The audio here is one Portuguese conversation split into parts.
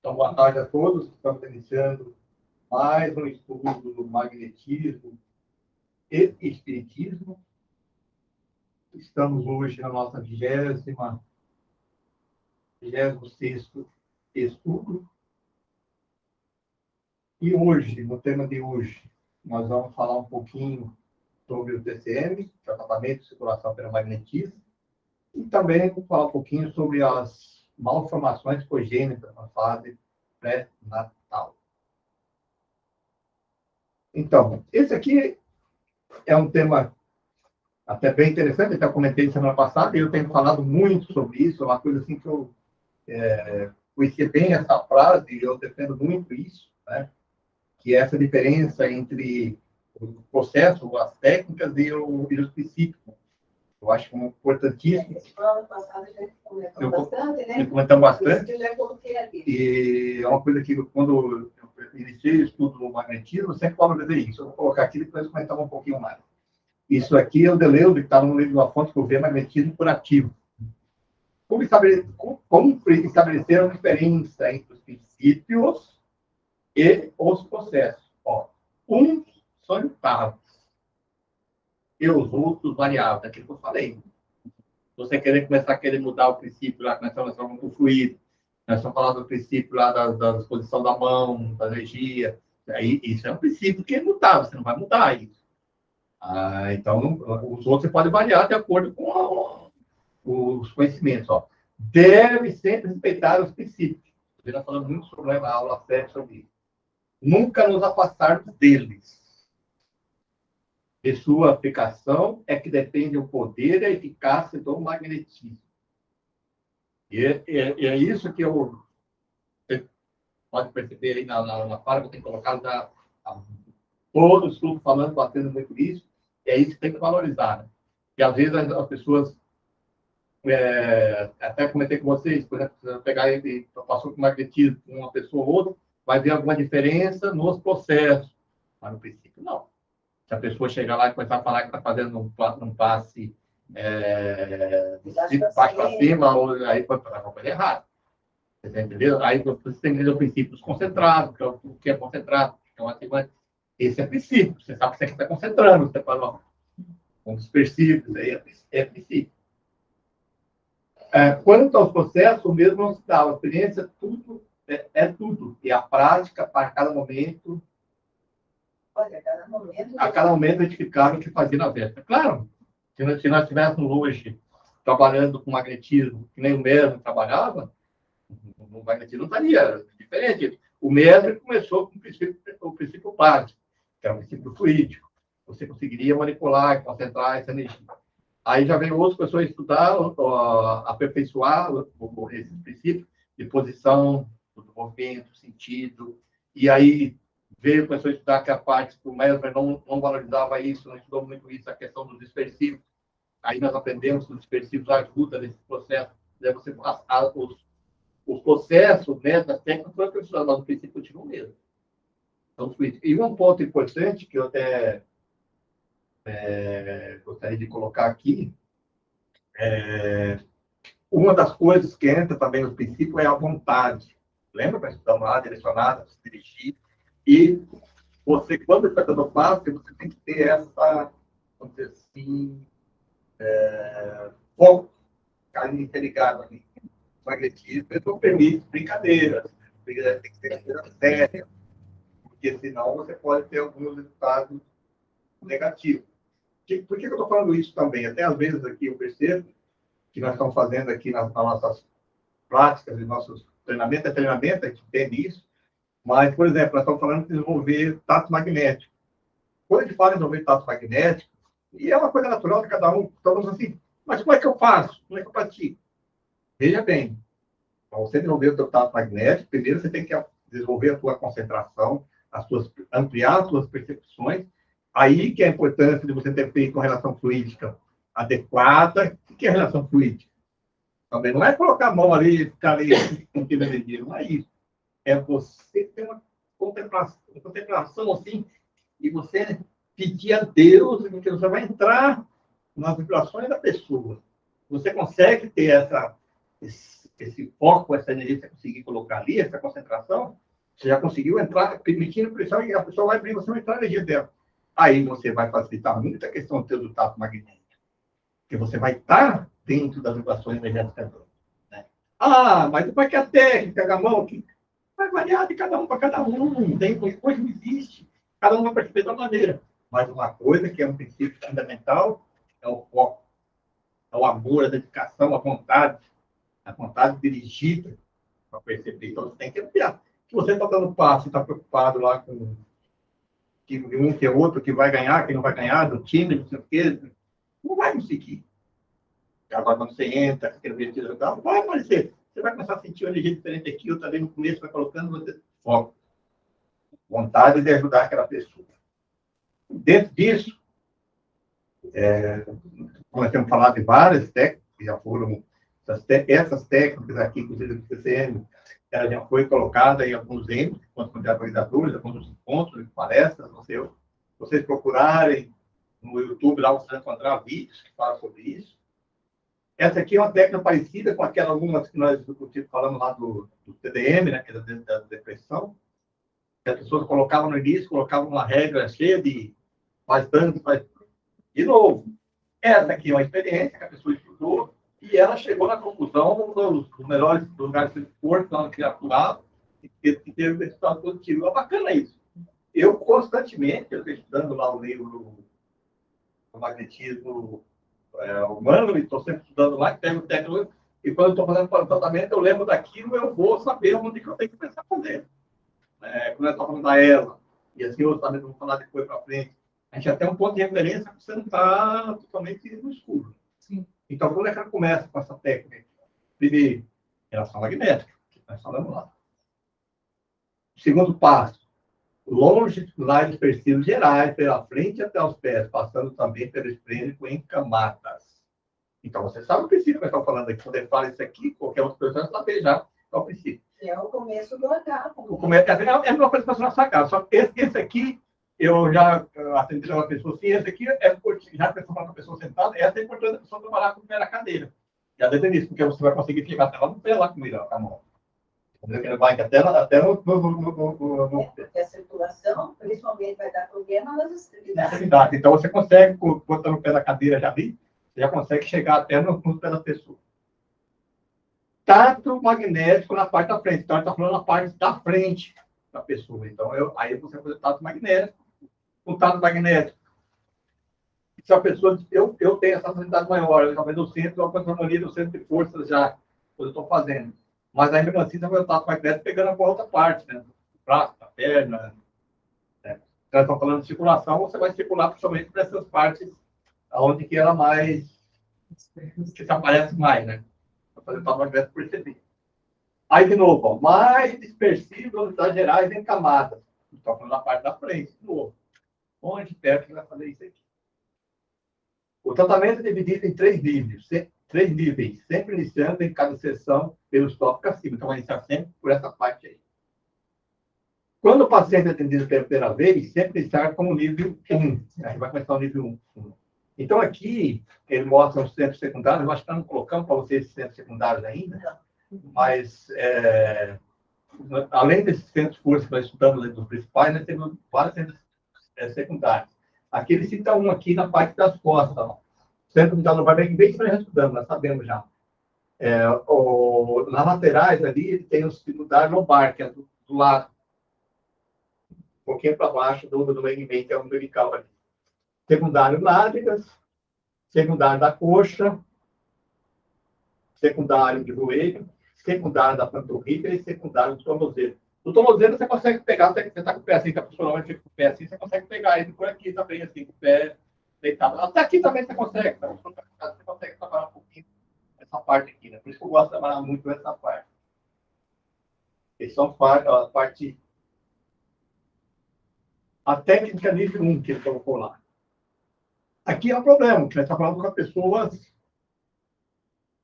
Então, boa tarde a todos. Estamos iniciando mais um estudo do magnetismo e espiritismo. Estamos hoje na nossa 26º estudo. E hoje, no tema de hoje, nós vamos falar um pouquinho sobre o TCM, tratamento de circulação pelo magnetismo, e também vamos falar um pouquinho sobre as malformações congênitas na fase pré-natal. Então, esse aqui é um tema até bem interessante, até comentei semana passada, e eu tenho falado muito sobre isso, é uma coisa assim que eu conheci bem essa frase, e eu defendo muito isso, né? Que é essa diferença entre o processo, as técnicas e os princípios. Eu acho que é importantíssimo. Ano passado a gente comentou bastante, né? Comentamos bastante. Eu já coloquei ali. E é uma coisa que, quando eu iniciei o estudo do magnetismo, eu sempre valorizei isso. Eu vou colocar aqui e depois comentar um pouquinho mais. Isso aqui é o Deleuze, que está no livro da fonte que eu vejo, magnetismo curativo. Como estabelecer a diferença entre os princípios e os processos? Ó, uns são imutáveis e os outros variáveis, aquilo que eu falei. Se você começar a querer mudar o princípio lá, nós estamos falando do fluido, nós estamos falando do princípio lá da disposição da mão, da energia, aí, isso é um princípio que é imutável, você não vai mudar isso. Então, os outros você pode variar de acordo com os conhecimentos. Ó. Deve sempre respeitar os princípios. Você já falando muito sobre a aula 7 sobre isso. Nunca nos afastarmos deles. De sua aplicação é que depende o poder e a eficácia do magnetismo. E é isso que você pode perceber aí na fala que eu tenho colocado, todos os grupos falando, batendo muito isso, é isso que tem que valorizar. Né? E às vezes as pessoas, até comentei com vocês, por exemplo, se pegar e passou com magnetismo com uma pessoa ou outra, vai ver alguma diferença nos processos. Mas no princípio, não. Se a pessoa chegar lá e começar a falar que está fazendo um passe de baixo para cima, aí vai para uma coisa errada. Entendeu? Aí você tem que entender o princípio dos concentrados, que é o que é concentrado. Então, esse é princípio. Você sabe que você está concentrando. Você fala, um dos princípios, aí é princípio. Quanto aos processos, o mesmo não se dá. A experiência tudo, é tudo. E a prática, para cada momento. Olha, a cada momento identificar o que fazia na véspera. Claro, se nós estivéssemos hoje trabalhando com magnetismo, que nem o mesmo trabalhava, o magnetismo não estaria diferente. O mesmo começou com o princípio básico, que é o princípio fluídico. Você conseguiria manipular, concentrar essa energia. Aí já veio outras pessoas estudar, aperfeiçoar esses princípios de posição, do movimento, sentido, e aí veio, começou a estudar que a parte que o Mesmer não valorizava isso, não estudou muito isso, a questão dos dispersivos. Aí nós aprendemos que os dispersivos ajudam nesse processo. Você, os processos, né, das técnicas, foram aperfeiçoados, mas o princípio continua o mesmo. Então, e um ponto importante que eu até gostaria de colocar aqui, uma das coisas que entra também no princípio é a vontade. Lembra que nós estamos lá direcionados, se dirigir, e você, quando está dando passo, você tem que ter essa, vamos dizer assim, foco, ficar interligado ali. O magnetismo não permite brincadeiras, tem que ser coisa séria, porque senão você pode ter alguns resultados negativos. Por que eu estou falando isso também? Até às vezes aqui eu percebo que nós estamos fazendo aqui nas nossas práticas e nossos treinamentos, a gente entende isso, mas, por exemplo, nós estamos falando de desenvolver tato magnético. Quando a gente fala em desenvolver tato magnético, e é uma coisa natural de cada um, estamos assim, mas como é que eu faço? Como é que eu pratico? Veja bem, para você desenvolver o seu tato magnético, primeiro você tem que desenvolver a sua concentração, ampliar as suas percepções, aí que é a importância de você ter feito uma relação fluídica adequada. O que é relação fluídica? Também não é colocar a mão ali e ficar ali com energia, não é isso. É você ter uma contemplação assim, e você pedir a Deus que você vai entrar nas vibrações da pessoa. Você consegue ter esse foco, essa energia que você conseguir colocar ali, essa concentração, você já conseguiu entrar, permitindo pressão, e a pessoa vai abrir, você vai entrar na energia dela. Aí você vai facilitar muito a questão do teu tato magnético. Porque você vai estar dentro das vibrações energéticas. Né? Ah, mas depois que a técnica, Gamão, que vai variar de cada um para cada um, tem coisa não existe. Cada um vai perceber da maneira. Mas uma coisa que é um princípio fundamental é o foco, é o amor, a dedicação, a vontade dirigida para perceber. Então você tem que ampliar. Se você está dando passo, está preocupado lá com que um que é outro, que vai ganhar, que não vai ganhar, do time, não sei o quê, não vai conseguir. Agora, quando você entra, aquele vestido tal, vai aparecer. Você vai começar a sentir uma energia diferente aqui, eu também no começo, vai colocando, você foco. Vontade de ajudar aquela pessoa. Dentro disso, nós temos falado de várias técnicas, que já foram, essas técnicas aqui, inclusive do CCM, ela já foi colocada em alguns encontros de atualizadores, alguns encontros, palestras, não sei, vocês procurarem no YouTube, lá vocês vão encontrar vídeos que falam sobre isso. Essa aqui é uma técnica parecida com aquelas algumas que nós falamos lá do TDM, né, que é da depressão. As pessoas colocavam no início, colocavam uma regra cheia de faz tanto, faz... De novo, essa aqui é uma experiência que a pessoa estudou e ela chegou na conclusão dos melhores lugares de esforço que atuava e teve resultado positivo. É bacana isso. Eu, constantemente, eu estou estudando lá o livro do magnetismo humano, e estou sempre estudando lá, pego o técnico, e quando eu estou fazendo o tratamento, eu lembro daquilo, eu vou saber onde que eu tenho que começar a fazer. Quando eu estou falando da ela, e assim eu também vou falar depois para frente, a gente já tem um ponto de referência para você não estar totalmente no escuro. Sim. Então, quando é que ela começa com essa técnica? Primeiro, relação magnética, que nós falamos lá. Segundo passo, longitudinais dispersivos gerais, pela frente até os pés, passando também pelo esplênico em camadas. Então, você sabe o princípio que eu estou falando aqui. Quando ele fala isso aqui, qualquer outra pessoa sabe já é o princípio. É o começo do H. O começo é a mesma coisa que você sacar. Só que esse aqui, eu já atendi uma pessoa assim, esse aqui é já a pessoa uma pessoa sentada, essa é importante a pessoa trabalhar com o pé na cadeira. Já desde isso, porque você vai conseguir ficar até lá no pé, lá com ele, com a mão. Ele vai até no... A circulação, principalmente, vai dar problema nas extremidades. Então, você consegue, botando o pé na cadeira já ali, você já consegue chegar até no pé da pessoa. Tato magnético na parte da frente. Então, ele está falando na parte da frente da pessoa. Então, aí você vai fazer tato magnético. O tato magnético. Se a pessoa... Eu tenho essa facilidade maior. Talvez eu sinto uma controle do centro de forças já, quando eu estou fazendo. Mas aí, mesmo assim, você vai fazer o tato magnético pegando a outra parte, né? O braço, a perna. Né? Então, estão falando de circulação, você vai circular principalmente para essas partes onde que ela mais... que se aparece mais, né? Fazer o tato magnético perceber. Aí, de novo, ó, mais dispersivo, velocidades gerais em camadas. Estou falando na parte da frente, de novo. Onde perto que vai fazer isso aqui? O tratamento é dividido em três níveis, sempre iniciando em cada sessão pelos tópicos acima. Então, vai iniciar sempre por essa parte aí. Quando o paciente é atendido pela primeira vez, sempre iniciar como nível 1. Aí vai começar o nível 1. Então, aqui, ele mostra os centros secundários. Eu acho que não colocamos para vocês esses centros secundários ainda, mas, além desses centros cursos que nós estudamos dos principais, nós temos vários centros secundários. Aqui ele cita um aqui na parte das costas. Ó. O centro secundário não vai bem que nós estudamos, nós sabemos já. Nas laterais ali, ele tem o secundário lombar, que é do lado. Um pouquinho para baixo do meio, que é o umbilical ali. Secundário nádegas, secundário da coxa, secundário de joelho, secundário da panturrilha e secundário do tornozelo. No tornozelo você consegue pegar, você está com o pé assim, que a pessoa não fica com o pé assim, você consegue pegar ele por aqui também, assim, com o pé deitado. Até aqui também você consegue, tá? Você consegue trabalhar um pouquinho essa parte aqui, né? Por isso que eu gosto de trabalhar muito essa parte. Eles são a parte... A técnica nível 1 que ele colocou lá. Aqui é um problema, que nós estamos falando com a pessoa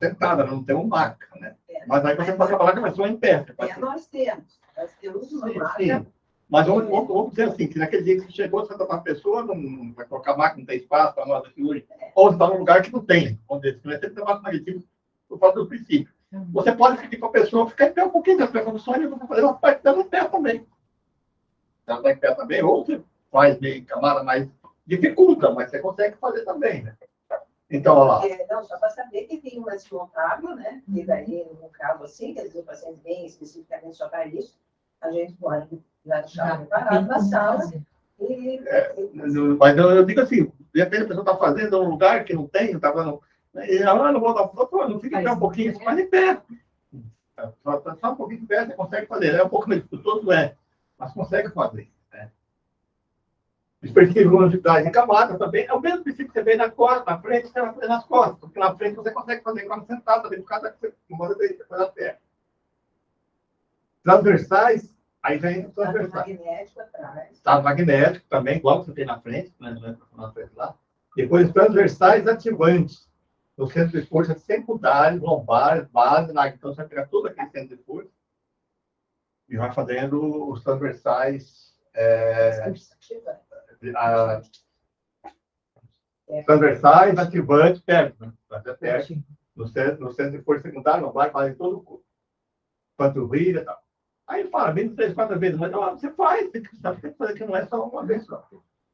sentada, não tem uma maca, né? Mas aí você pode falar com a pessoa em pé. Nós temos uma maca. Sim. Mas vamos dizer assim, que naquele dia que você chegou, você está com a pessoa, não vai colocar maca, não tem espaço para nós aqui hoje. Ou você está num lugar que não tem. Vamos dizer, você tem que ter mais magnetismo por causa do princípio. Você pode pedir para a pessoa ficar em pé um pouquinho, das posições, e você fazer uma parte dela em pé também. Ela está em pé também, ou você faz meio camada, mas dificulta, mas você consegue fazer também, né? Então, olha lá. Não, só para saber que tem uma desmontável, né? E daí, no caso assim, quer dizer, o paciente vem especificamente só para isso, a gente pode deixar preparado na sala. Mas eu digo assim, de repente a pessoa está fazendo um lugar que não tem, está falando, e ela não vou dar foto, não fica em pé um pouquinho, você faz em pé. Só um pouquinho de pé, você consegue fazer. É um pouco meio dificultoso, mas consegue fazer. Né? Dispersivo velocidade em camada também, é o mesmo princípio que você vê na costa, na frente, você vai fazer nas costas, porque na frente você consegue fazer quando sentado, também por causa que você faz a pé. Transversais, aí já entra transversais. Magnético atrás. Estado magnético também, igual que você tem na frente, né? Na frente lá. Depois, transversais ativantes. No centro de força secundário, lombares, base, lá. Então, você vai pegar todo aquele centro de força e vai fazendo os transversais. Transversais, ativantes, perto, né? Até perto. No centro de força secundário, lombar, faz em todo o corpo. Panturrilha e tal. Aí ele fala, 23, 4 vezes, mas não, você faz, tem que fazer que não é só uma vez só.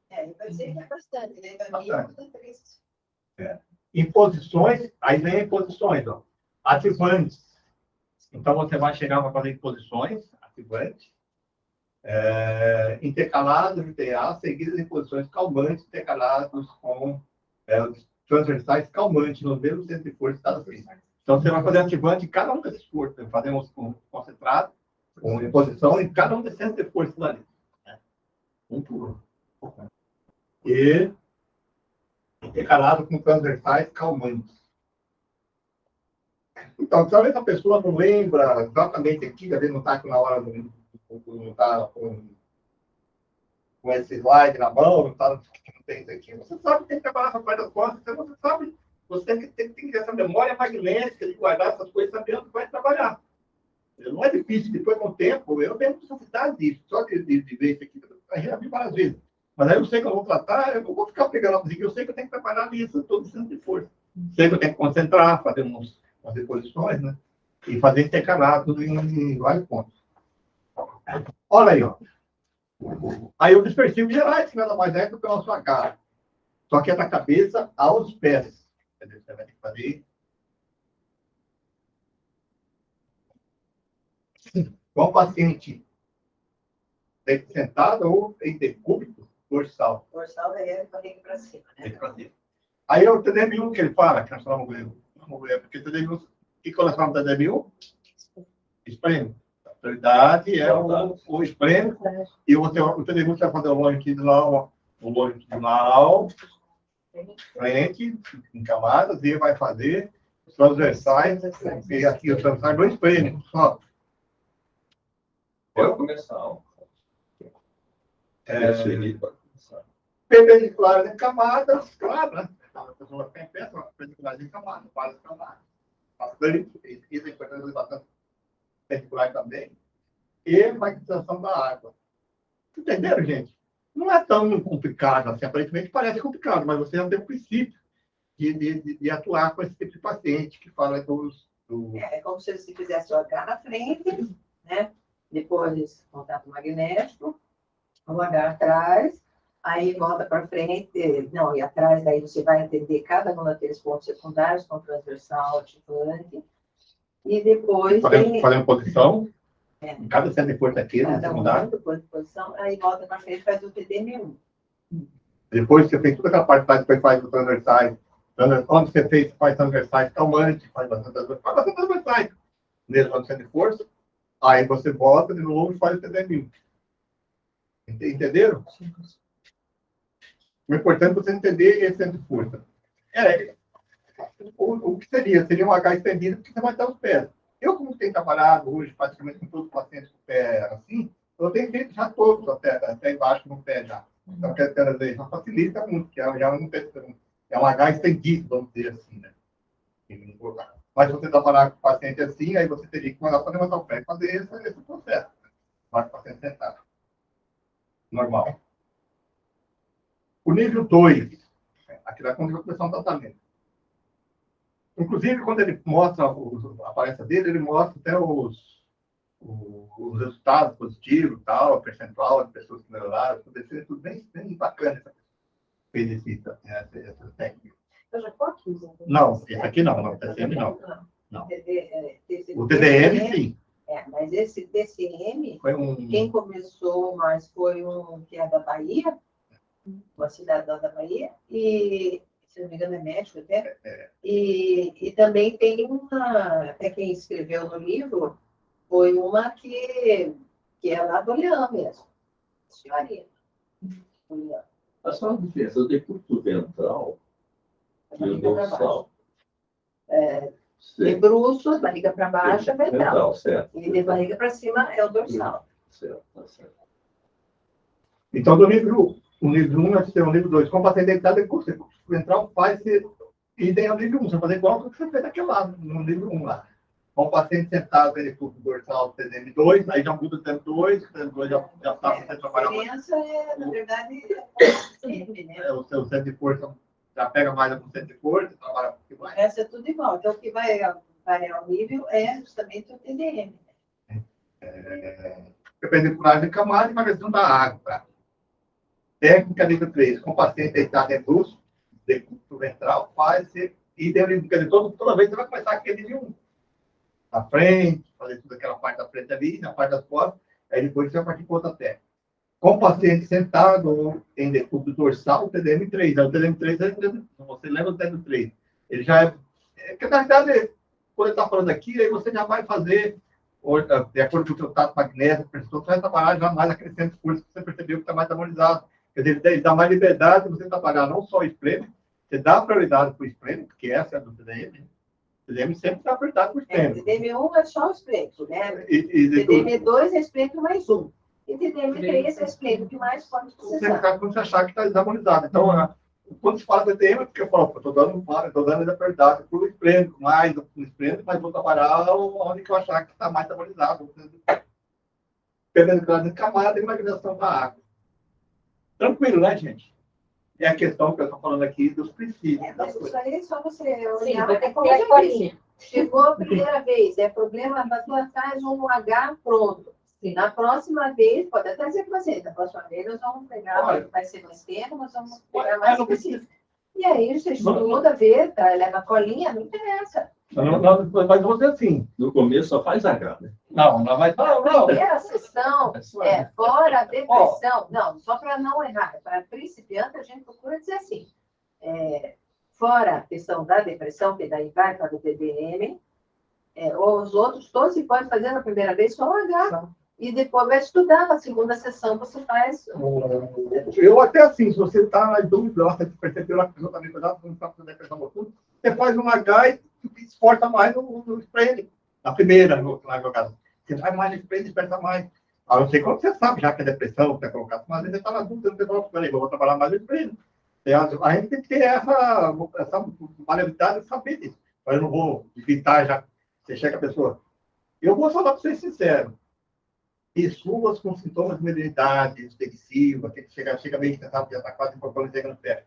Pode ser que é bastante, né? Bastante. Em posições, aí vem em posições, ó. Ativantes. Então, você vai chegar para fazer em posições, ativante, intercalados de TA, seguidas em posições calmantes, intercalados com transversais calmantes, no mesmo centro de força está assim. Então, você vai fazer ativante em cada um desses forças, fazemos um concentrado, em posição, em cada um desses centros de força ali. Né? Um por um. E intercalado com transversais calmantes. Então, talvez a pessoa não lembra exatamente aqui, às vezes não está na hora, não está com esse slide na mão, não tem isso aqui. Você sabe que tem que trabalhar com a parte das costas, então você sabe, você tem que ter essa memória magnética de guardar essas coisas sabendo que vai trabalhar. Não é difícil, depois com o tempo, eu tenho necessidade disso, só de ver isso aqui, eu já vi várias vezes. Mas aí eu sei que eu vou tratar, eu não vou ficar pegando a música, eu sei que eu tenho que trabalhar nisso, eu estou precisando de força. Sei que eu tenho que concentrar, fazer umas posições, né? E fazer intercalado em vários pontos. Olha aí, ó. Aí o dispersivo gerais, que nada mais é do que o nosso H. Só que é da cabeça aos pés. Você vai ter que fazer. Com o paciente sentado ou em decúbito, dorsal. Dorsal daí é para cima, né? Aí é o TDM1 que ele fala, que nós vamos ver, porque o TDM1, o que nós falamos do TDM1? Esprêmio. A prioridade é o esprêmio, e o TDM1 vai fazer o longitudinal, frente, em camadas, e vai fazer os transversais, e aqui os transversais do esprêmio, só. Pode começar. Perpendicular em camadas, claro, né? A pessoa vai ficar em pé, perpendicular em camadas, várias camadas. Bastante, isso é importante, bastante perpendicular também. E magnetização da água. Entenderam, gente? Não é tão complicado assim, aparentemente parece complicado, mas você já tem o princípio de atuar com esse tipo de paciente que fala dos. É como se você fizesse o H na frente, né? Depois, contato magnético, o H atrás, aí volta para frente, não, e atrás, daí você vai entender cada um daqueles pontos secundários, com transversal, ativante, e depois. Fazendo posição, em cada centro de força aqui, no secundário. Posição, aí volta para frente, faz o TDM1. Depois você fez toda aquela parte, depois faz os transversais. Quando você fez, faz transversais calmante, faz bastante transversais. Nele, no centro de força. Aí você volta de novo e faz o TDM1. Entenderam? O importante é você entender esse centro de força. O que seria? Seria um H estendido, porque você vai estar os pés. Eu, como tenho trabalhado hoje, praticamente com todos os pacientes com o pé assim, eu tenho feito já todos até embaixo no pé já. Então, quer dizer, já facilita muito, que já é um H estendido, vamos dizer assim, né? Mas se você trabalhar com o paciente assim, aí você teria que mandar para levantar o pé e fazer esse processo. Vai com o paciente sentado. Normal. O nível 2, aqui dá quando vai começar um tratamento. Inclusive, quando ele mostra a palestra dele, ele mostra até os resultados positivos, tal, a percentual de pessoas que melhoraram, tudo bem, bem bacana fez essa técnica. Eu já pode usar? Não, esse aqui não, o TCM não. Não. O TDM, sim. Mas esse TCM, foi quem começou mais foi um que é da Bahia, uma cidadã da Bahia, e, se não me engano, é médico até. E também tem uma, até quem escreveu no livro, foi uma que é lá do Leão mesmo. Senhorinha. A só diferença do decúbito ventral e o dorsal. De bruços, barriga para baixo é ventral. Certo. E de barriga para cima é o dorsal. Certo, tá certo. Então, no livro 1, nós temos o livro 2. Como paciente deitado, decúbito ventral faz-se idem ao livro 1. Você vai fazer igual ao que você fez daquele lado, no livro 1 lá. Com o paciente sentado, decúbito dorsal, TDM2, aí já muda o TDM2, o TDM2 já está você trabalhar. A diferença é, na verdade, sempre, né? O seu centro de força já pega mais com o centro de força, trabalha um pouquinho mais. Essa é tudo igual. Então, o que vai variar o nível é justamente o TDM. Perpendicular de camada e variação da água. Técnica nível 3. Com o paciente deitado em bruxo, decúbito ventral, faz-se idem ao livro. Quer dizer, toda vez você vai começar aquele nível 1. Na frente, fazer tudo aquela parte da frente ali, na parte das costas, aí depois você vai partir para outra técnica. Com o paciente sentado em decúbito dorsal, o TDM3. O TDM3, você lembra do TDM3. Ele já porque, na verdade, quando ele está falando aqui, aí você já vai fazer, de acordo com o seu tato magnético, você vai trabalhar já mais aquele centro de força que você percebeu que está mais harmonizado. Quer dizer, ele dá mais liberdade de você trabalhar não só o espreme, você dá prioridade para o espreme, porque essa é do TDM. O TDM sempre dá prioridade para o espreme. TDM1 é só o espreito, né? TDM2 é espreito mais um. E TDM3 é espreito mais quando precisar. Quando você achar que está desarmonizado. Então, quando se fala de TDM, é porque eu falo, estou dando a prioridade para o espreme, mais o espreme, mas vou trabalhar onde que eu achar que está mais harmonizado. Perdendo de camada e migração da água. Tranquilo, né, gente? É a questão que eu estou falando aqui dos princípios. Mas isso aí é só você olhar. Sim, como é que chegou a primeira vez, é problema da tua faz um H pronto. Sim. Na próxima vez, pode até dizer para você, na próxima vez nós vamos pegar, vai ser mais tempo, nós vamos pegar mais específico. E aí, você estuda, vê, tá, leva a colinha, não interessa. Mas você assim. No começo só faz H, né? Não vai. A primeira sessão é fora a depressão. Não, só para não errar. Para principiante, a gente procura dizer assim. Fora a questão da depressão, que daí vai para o TDM, os outros todos se pode fazer na primeira vez só o H. E depois vai estudar, na segunda sessão você faz. Eu até assim, se você está na dúvida, você percebeu lá que a pessoa está meio pesada, você não está fazendo depressão profunda, você faz um H e esforça mais no spray. Na primeira, na jogada. Você vai mais no spray e esforça mais. A não ser quando você sabe já que é depressão, que é colocado, mas às vezes você está na dúvida, você fala, peraí, eu vou trabalhar mais no spray. A gente tem que ter essa maleabilidade de saber disso. Mas eu não vou evitar já. Você chega a pessoa. Eu vou falar para ser sincero. Pessoas com sintomas de mediunidade, extensiva, que chega bem cansado, já está quase incorporando no pé.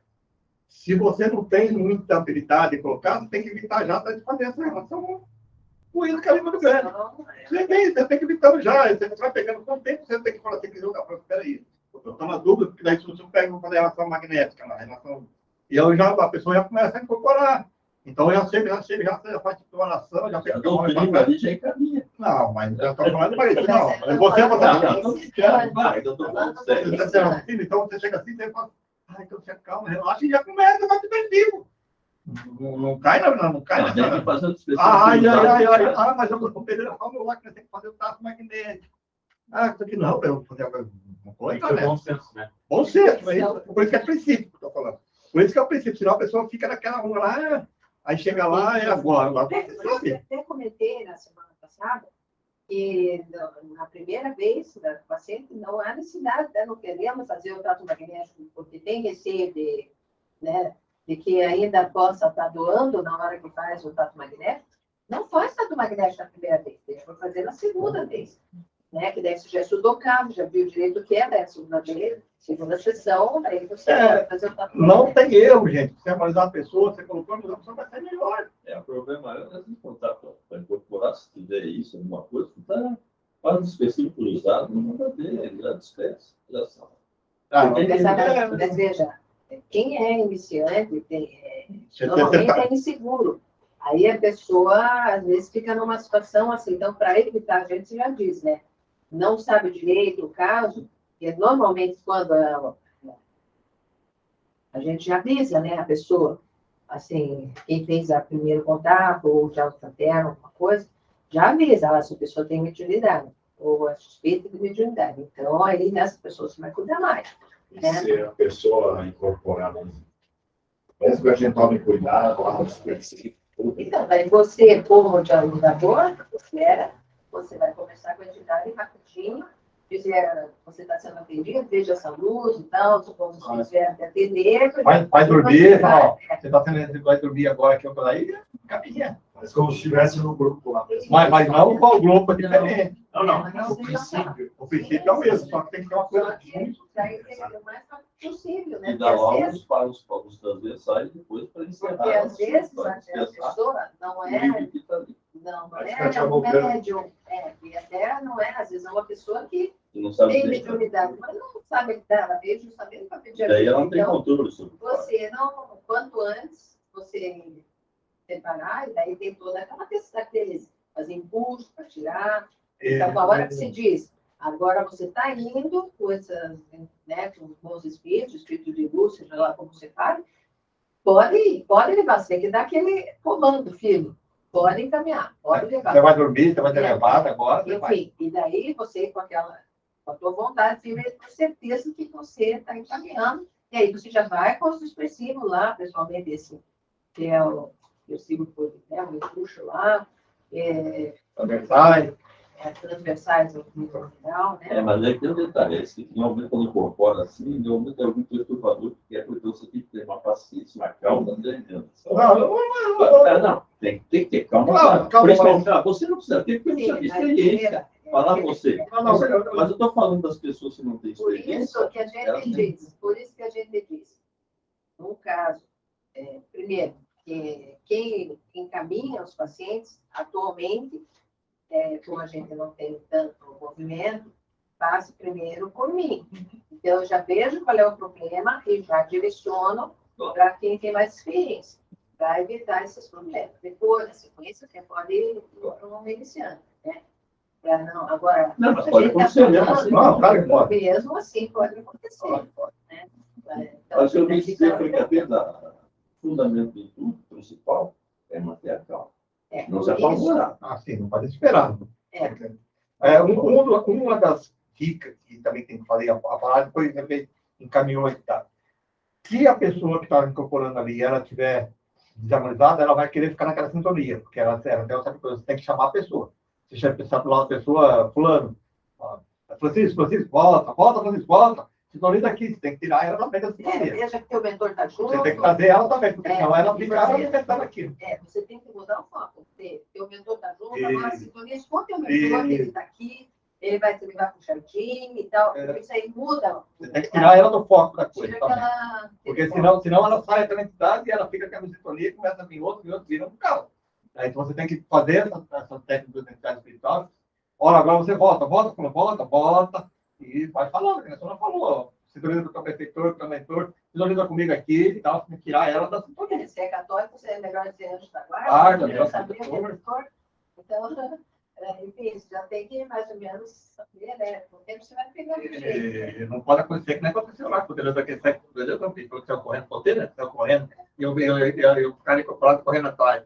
Se você não tem muita habilidade em colocar, você tem que evitar já de fazer essa relação com isso que é a língua do grande. Você tem que evitar já. Você vai pegando com o tempo, você tem que falar assim, que jogar. Espera aí. Eu estou na dúvida, porque daí se você pega uma relação magnética, uma relação... E a pessoa já começa a incorporar. Então, já faz exploração, já fez... ali já encaminha. Não, mas eu estou falando para isso. Não, você... Então, você chega assim, você fala, então você calma, relaxa e já começa, vai divertido. Não cai, não cai. Mas eu vou perder a calma lá, que tem que fazer o tato magnético. Isso aqui não, eu vou fazer uma coisa, né? Bom senso, né? Bom senso, é isso. Por isso que é princípio que eu estou falando. Por isso que é o princípio, senão a pessoa fica naquela rua lá, aí chega lá e agora. Eu até comentei na semana passada que na primeira vez da paciente não há necessidade, né? Não queremos fazer o trato magnético porque tem receio de que ainda possa estar doando na hora que faz o trato magnético. Não faz trato magnético na primeira vez, deixa eu fazer na segunda vez. Né? Que daí você já estudou o carro, já viu direito o que é, daí a segunda vez segunda sessão, aí você É, vai fazer o tatuagem. Não tem erro, gente. Você analisar a pessoa, você colocou, mas a pessoa vai ser melhor. O problema é às vezes contar para incorporar, se tiver isso, alguma coisa, tá quase específico usado, não manda ver, já dispensa, já sabe. Mas veja, quem é iniciante Você normalmente tá- é inseguro. Aí a pessoa, às vezes, fica numa situação assim. Então, para evitar, a gente já diz, né? Não sabe direito o caso, porque normalmente quando a gente já avisa, né, a pessoa, assim, quem fez o primeiro contato, ou já está tendo alguma coisa, já avisa, se a pessoa tem mediunidade, ou a suspeita de mediunidade. Então, aí nessa pessoa você vai cuidar mais. E Né? se a pessoa incorporar, mesmo que a gente tome cuidado, lá no específico, Então, daí você, como dialogador, você vai conversar com a entidade rapidinho, dizer, você está sendo atendido, veja essa luz e tal, supondo que vocês vierem te atender. Vai dormir, você fala, ó, você tá tendo, você vai dormir agora aqui, eu falei, aí, caminha. mas como se estivesse no grupo lá mesmo. Mas não qual grupo é diferente. Não, O princípio. O princípio é o mesmo, só que tem que ter uma coisa junto. Daí é o mais rápido possível, né? E dá logo os pagos para os transversais depois para encerrar. Porque às vezes para a dispensar pessoa não o é livro que está ali. Não Mas é tá te um abocando. médium, e até não é, às vezes é uma pessoa que E não sabe tem dizer. mediunidade, mas não sabe lidar, ela veio justamente para pedir Daí ela não ajuda. tem Então, controle sobre o fato. você não, quanto antes você separar, e daí tem toda aquela questão daqueles, fazer impulso para tirar. Então, na hora que se diz, agora você está indo com essas, né, com os bons espíritos, espírito de luz, seja lá como você fale, pode levar, você tem que dar aquele comando, filho. Pode encaminhar, pode levar. Você vai dormir, você vai ter levado agora, você vai. Enfim, e daí você, com a tua vontade, firme, com certeza que você está encaminhando, e aí você já vai com os expressivos lá, pessoalmente, esse, que é eu sigo por, né, o empuxo lá, Sai. transversais do nível final, né? Mas aí tem um detalhe, esse normalmente quando incorpora assim, normalmente é algum perturbador que é porque você tem que ter uma paciência, uma calma, né? Não, tem que ter calma. Calma, Principalmente, você não precisa ter, porque você tem experiência. Falar você. Não, Mas eu estou falando das pessoas que não têm Por experiência. isso que a gente diz, no caso, primeiro, que quem encaminha os pacientes, atualmente, como a gente não tem tanto movimento, passe primeiro por mim. Então, eu já vejo qual é o problema e já direciono para quem tem mais experiência, para evitar esses problemas. Depois, na sequência, você pode ir para um iniciante, né? Pra não, agora, Não, mas a pode gente tá acontecer mesmo falando, assim. Não, claro que pode. mesmo assim pode acontecer. Né? Então, Mas eu tem me que dizer ficar- foi que o fundamento de tudo, principal, é manter a calma. Não se por isso, apavorar. Assim, não pode esperar. Uma das dicas que também tem que fazer, a palavra depois também encaminhou aí, tá? Se a pessoa que está incorporando ali, ela estiver desarmonizada, ela vai querer ficar naquela sintonia, porque ela tem outra coisa, você tem que chamar a pessoa. Você chama para lá a pessoa, fulano, Francisco, volta, Francisco, volta. Sintonia daqui, você tem que tirar ela também da sintonia. veja que teu mentor está junto. Você tem que trazer ela também, porque senão ela fica alimentada aqui. Você tem que mudar o foco. Teu mentor está junto, E- agora a sintonia, escuta teu mentor, E- ele está aqui, ele vai te levar para o jardim e tal. Isso aí muda. Você tem que tirar ela do foco da coisa Tira também. aquela... Porque senão ela sai da entidade e ela fica com a sintonia e começa a vir outro, vira um carro. Aí então, você tem que fazer essa técnica da entidade espiritual. Olha, agora você volta, e vai falando, que a senhora falou. Sintonia do teu benfeitor, do teu mentor, sintonia comigo aqui e tal, você tem que tirar ela da sintonia. Se é católico, você é melhor dizer anjo da Guarda, guarda, melhor saber ser o mentor. Então, enfim, você já tem que mais ou menos saber, né? Com o tempo você vai pegar o jeito. Não pode acontecer que nem aconteceu lá, quando ele aquele século, eu também, porque saiu correndo, saiu correndo, e eu ficaria incorporado correndo atrás.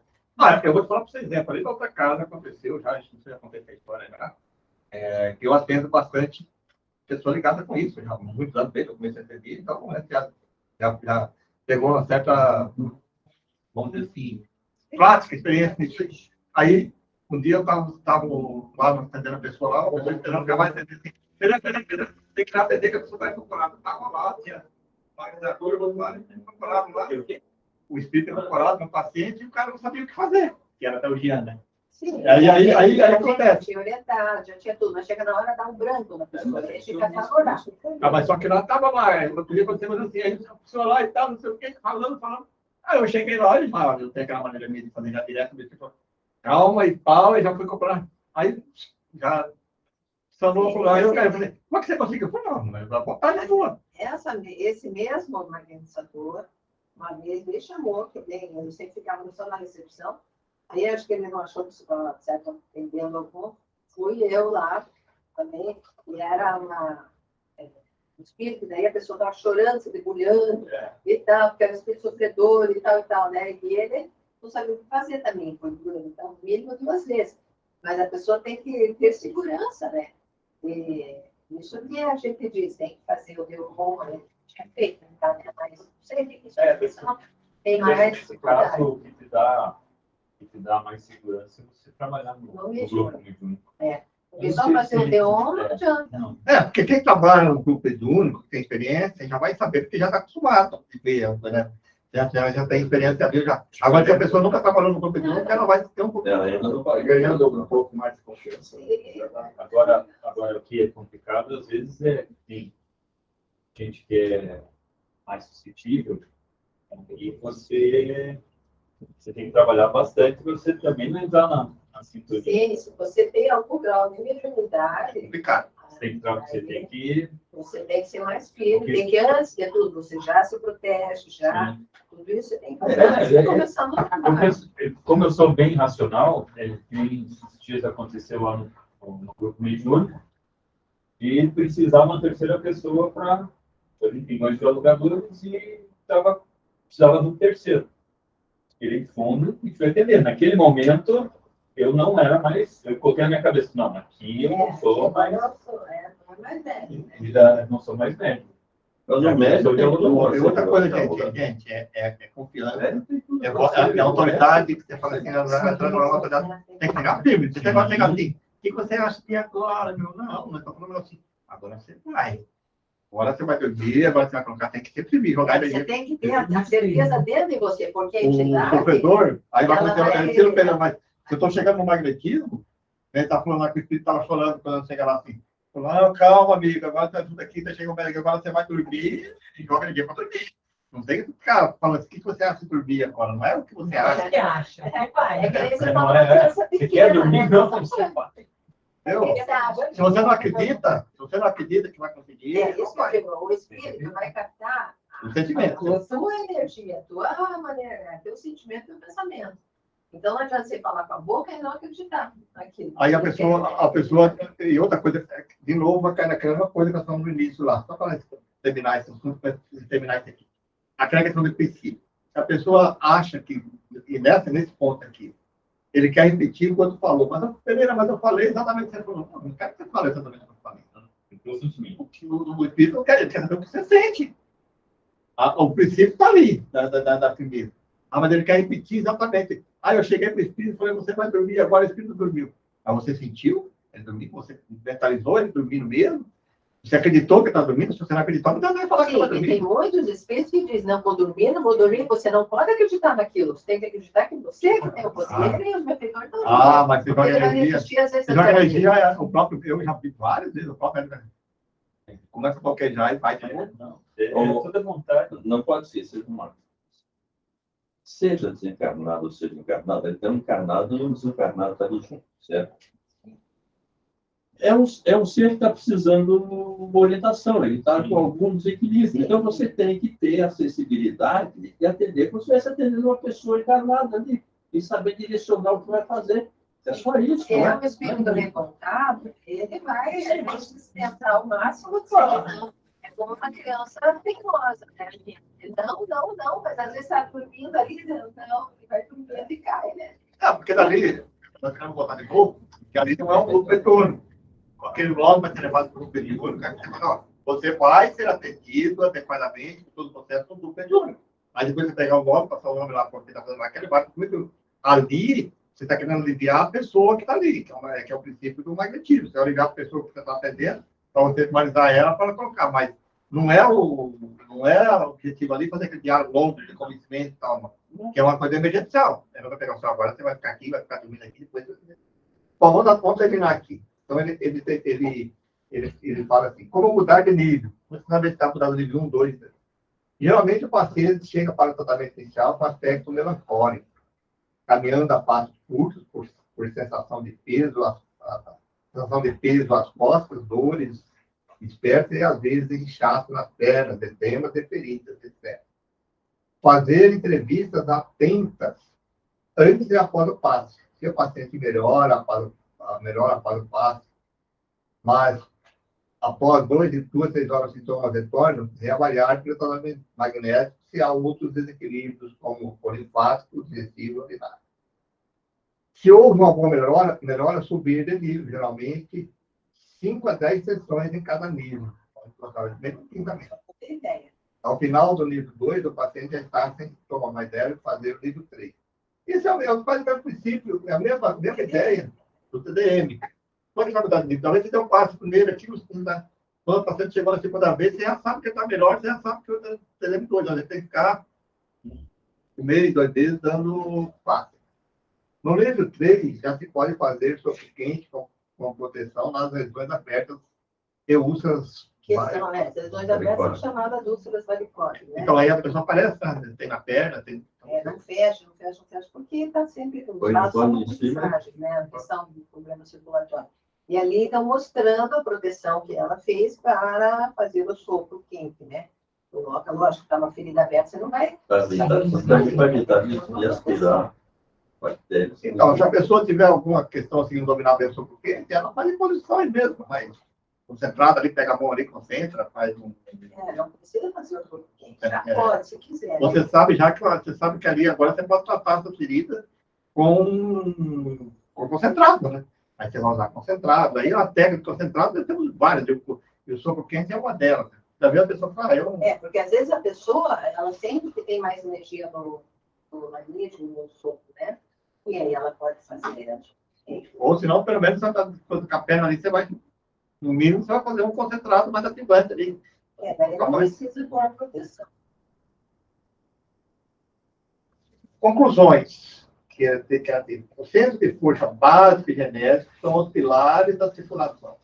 Eu vou te falar para vocês, né? Falei da outra casa, aconteceu já, isso já aconteceu a história já, que eu atendo bastante pessoa ligada com isso, já há muitos anos desde que eu comecei a atender, então já pegou uma certa, vamos dizer assim, prática, experiência nisso. Aí, um dia eu estava lá atendendo a pessoa lá, a pessoa esperando que eu vai atender assim, pera, tem que atender que a pessoa está incorporada, estava lá, tinha organizador, incorporado lá, o espírito incorporado no paciente, e o cara não sabia o que fazer, que era até o Gian, né? Sim, Aí já acontece. tinha orientado, já tinha tudo, mas chega na hora, dá um branco na pessoa, aí fica apavorado. Mas só que lá estava lá, eu podia acontecer assim, aí a pessoa lá e tal, não sei o que, falando. Aí eu cheguei lá e falava, eu tenho aquela maneira minha de fazer já direto, tipo, calma e pau, e já fui comprar. Aí já falou lá, eu falei, como é que você conseguiu? Eu falei, não, mas a vontade é sua. Esse mesmo magnetizador, uma vez me chamou, que nem eu sempre ficava só na recepção, aí acho que ele não achou que estava certo entendendo algum, fui eu lá também, e era um espírito, daí a pessoa estava chorando, se debulhando e tal, porque era um espírito sofredor e tal, né? E ele não sabia o que fazer também, então, mínimo 2 vezes. Mas a pessoa tem que ter segurança, né? E isso que a gente diz, tem que fazer o meu bom, né? É feito, tá? Mas não sei o que isso tem mais Nesse caso, o que te dá mais segurança é você trabalhar no grupo mediúnico. Porque só fazer o DEON não adianta. Porque quem trabalha no grupo mediúnico, tem experiência, já vai saber, porque já está acostumado a viver, né? Já tem experiência ali, já. Agora, se a pessoa nunca trabalhou no grupo mediúnico, ela vai ter um pouco, ganhando um pouco mais de confiança. Agora, o que é complicado, às vezes, tem gente que é mais suscetível, e você tem que trabalhar bastante para você também não entrar na sintonia. Sim, se você tem algum grau de mediunidade, Complicado. Você tem que ser mais firme, tem que, antes de tudo, você já se protege, já. Sim. Tudo isso você tem que fazer. Começando a trabalhar. Como eu sou bem racional, esses dias aconteceu lá no grupo mediúnico, e precisava uma terceira pessoa para, enfim, nós dialogadores, e precisava de um terceiro. Ele fundo e foi atender. Naquele momento, eu não era mais. Eu coloquei na minha cabeça, não, aqui eu não sou mais. Não é mais velho. Não sou mais médico. Eu não médico, E outra coisa, gente, é confiança. É autoridade, que você fala assim, tem que pegar firme. Você vai pegar assim, o que você acha que é agora, meu? Não, nós estamos falando assim, agora você vai. Agora você vai dormir, agora você vai colocar, tem que ser firme, jogar Você tem que ter a certeza dentro de você, porque a entidade... O professor, aí vai acontecer, mas se eu estou chegando no magnetismo, ele está falando lá que o espírito estava chorando quando chega lá assim. Falando, calma, amigo, agora está tudo aqui, está chegando médico, agora você vai dormir e joga ninguém para dormir. Não tem que ficar falando o que você acha de dormir agora, não é o que você acha. É que nem você fala uma criança pequena. Você quer dormir? Não, você vai. Se você não acredita que vai conseguir, isso que eu digo, o espírito vai captar o sentimento. a sua energia, a tua maneira, teu sentimento e teu pensamento. Então não adianta você falar com a boca e não acreditar naquilo. Aí a pessoa, e outra coisa, de novo, vai cair naquela coisa que nós falamos no início lá, só para terminar esse assunto, para terminar isso aqui. Aquela questão do princípio. Se a pessoa acha que, e nesse ponto aqui, ele quer repetir o quanto falou, mas eu falei exatamente o que você falou. Não quero que você fale exatamente o que eu falei. O espírito não quer saber o que você sente. O princípio está ali, da primeira. Mas ele quer repetir exatamente. Eu cheguei para o espírito e falei, você vai dormir, agora o espírito dormiu. Aí você sentiu? Ele dormiu? Você mentalizou ele dormindo mesmo? Você acreditou que está dormindo? Se você não acreditou, não vai falar que está dormindo. Tem muitos espíritos que dizem, não vou dormir, você não pode acreditar naquilo. Você tem que acreditar que você que tem o poder e os benfeitores não. Mas você joga energia. Você joga energia, o próprio, eu já vi várias vezes, o próprio começa a bloquejar e vai. Não, toda vontade. Não pode ser, seja humano. Seja desencarnado ou seja encarnado, ele está encarnado e o desencarnado está ali junto, certo? É um ser que está precisando de uma orientação, ele está com algum desequilíbrio. Então você tem que ter a sensibilidade e atender como se estivesse atendendo uma pessoa encarnada ali e saber direcionar o que vai fazer. É só isso. O espírito revoltado, ele vai tentar ao máximo de ser. É como uma criança teimosa, né? Não, mas às vezes está dormindo ali, não, vai dormindo e cai, né? Porque dali, nós queremos botar de novo, que ali não é um grupo retorno. Aquele logo vai ser levado para o período, você vai ser atendido adequadamente, todo o processo do período. Aí depois você pegar o nome, passar o nome lá, porque está fazendo aquele barco muito. Ali, você está querendo aliviar a pessoa que está ali, que é o princípio do magnetismo. Você vai aliviar a pessoa que você está atendendo, para você finalizar ela, para colocar. Mas não é o objetivo ali fazer aquele diálogo longo de convencimento e tal, não. Que é uma coisa emergencial. Você vai pegar o celular agora, você vai ficar aqui, vai ficar dormindo aqui, depois... Bom, vamos terminar aqui. Então, ele fala assim, como mudar de nível? Você sabe se está mudando de nível 1, 2, 3. Geralmente, o paciente chega para o tratamento inicial com aspecto melancólico, caminhando a passos curtos, por sensação de peso, sensação de peso às costas, dores, espertas e, às vezes, inchaço nas pernas, edemas e feridas, etc. Fazer entrevistas atentas antes e após o passe. Se o paciente melhora após o passe, mas após 2 a 6 horas de sintomas retornam, reavaliar pelo tratamento magnético se há outros desequilíbrios, como polinfático, digestivo, urinário. Se houve uma boa melhora, subir de nível, geralmente 5 a 10 sessões em cada nível. Ao final do nível 2, o paciente já está sem sintoma mais leve fazer o nível 3. Isso é o princípio, é a mesma ideia do TDM. Quando ele vai mudar de nível, talvez você dê um passo primeiro aqui, quando o paciente chegou na segunda vez, você já sabe que ele está melhor, você já sabe que o TDM 2. A gente tem que ficar 1 e 2 vezes dando passo. No nível 3, já se pode fazer sopro quente com proteção nas regiões abertas e úlceras. Que são, as lesões abertas são chamadas de úlceras varicosas, né? Então, aí a pessoa aparece, tem na perna, tem... Não fecha, porque está sempre com os vasos muito frágeis, né? A questão do problema circulatório. E ali estão mostrando a proteção que ela fez para fazer o sopro quente, né? Coloca, lógico, está uma ferida aberta, você não vai... Para evitar de aspirar bactérias. Então, se a pessoa tiver alguma questão assim, dominar bem o sopro quente, ela faz em posições mesmo, mas concentrada ali, pega a mão ali, concentra, faz um... não precisa fazer o sopro quente, já pode, se quiser. Você sabe que ali agora você pode tratar essa ferida com concentrado, né? Aí você vai usar concentrado. Aí a técnica de concentrado, nós temos várias, e o sopro quente é uma delas. Já viu a pessoa falar, porque às vezes a pessoa, ela sente que tem mais energia no magnético, no sopro, né? E aí ela pode fazer. Ou senão, pelo menos, com a perna ali, você vai, no mínimo, você vai fazer um concentrado mais ativante ali. Daí não precisa pôr a proteção. Conclusões. O centro de força básico e genético são os pilares da circulação.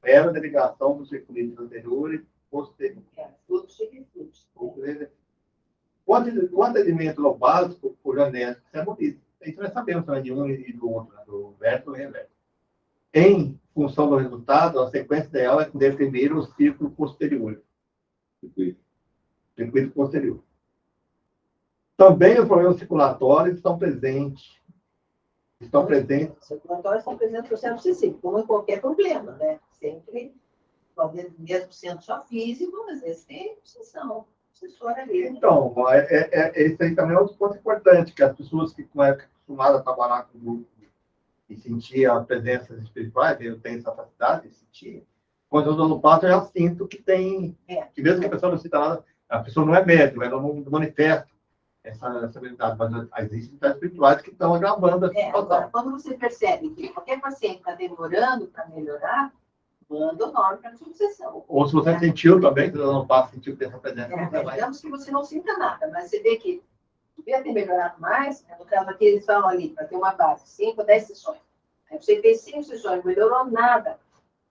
Era a ligação dos circuitos anteriores e posteriores. Fluxo e fluxo. O atendimento ao básico, por genético, é bonito. Isso nós sabemos também de um e do outro, do verso e reverso. Em função do resultado, a sequência ideal é definir o círculo posterior. Circuito posterior. Também os problemas circulatórios estão presentes. Os circulatórios estão presentes no centro específico, como em qualquer problema, né? Sempre, talvez mesmo sendo só físico, às vezes tem obsessão. Então, esse aí também é outro ponto importante, que as pessoas que não é acostumadas a trabalhar com grupo e sentir as presenças espirituais, eu tenho essa capacidade de sentir, quando eu dou no passo, eu já sinto que tem, que mesmo que a pessoa não sinta nada, a pessoa não é médium, ela não manifesta essa habilidade, mas existem entidades espirituais que estão agravando essa situação. Agora, quando você percebe que qualquer paciente está demorando para melhorar, manda o nome para a obsessão. Ou se você sentiu também, se não passa, sentiu que essa presença. Digamos que você não sinta nada, mas você vê que devia ter melhorado mais, né? No caso aqui, eles falam ali, para ter uma base, 5 ou 10 sessões. Aí você fez 5 sessões, não melhorou nada.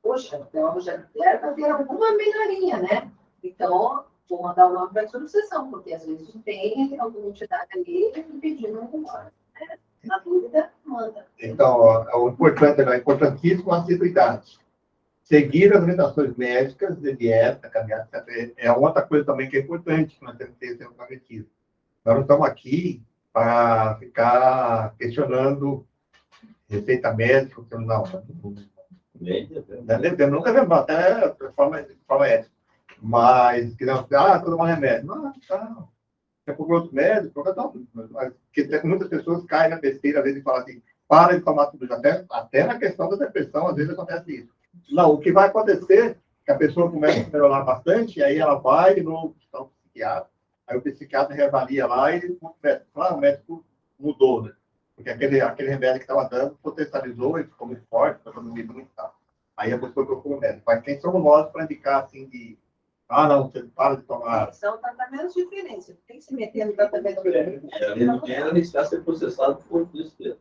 Poxa, então já era para ter alguma melhoria, né? Então, vou mandar o nome para a obsessão, porque às vezes tem alguma entidade ali pedindo um nome. Na dúvida, manda. Então, o importante, é importantíssimo a assiduidade. Seguir as orientações médicas de dieta, caminhada, é outra coisa também que é importante, que nós temos que ter sempre prometido. Nós não estamos aqui para ficar questionando receita médica, não. Não devemos, até de forma ética. Mas, que não, tomar remédio. Não. Quer procurar outro médico? Porque muitas pessoas caem na besteira, às vezes, e falam assim, para de tomar tudo. Até na questão da depressão, às vezes acontece isso. Não, o que vai acontecer é que a pessoa começa a melhorar bastante, e aí ela vai no psiquiatra, aí o psiquiatra reavalia lá e o médico mudou, né? Porque aquele remédio que estava dando potencializou e ficou muito forte, ficou dormindo muito e tal. Aí a pessoa procura o médico. Mas quem somos nós para indicar assim de Ah, não, você para de tomar. São tratamentos diferentes. Você tem que se meter no tratamento diferente. Ele não quer arriscar ser processado por isso.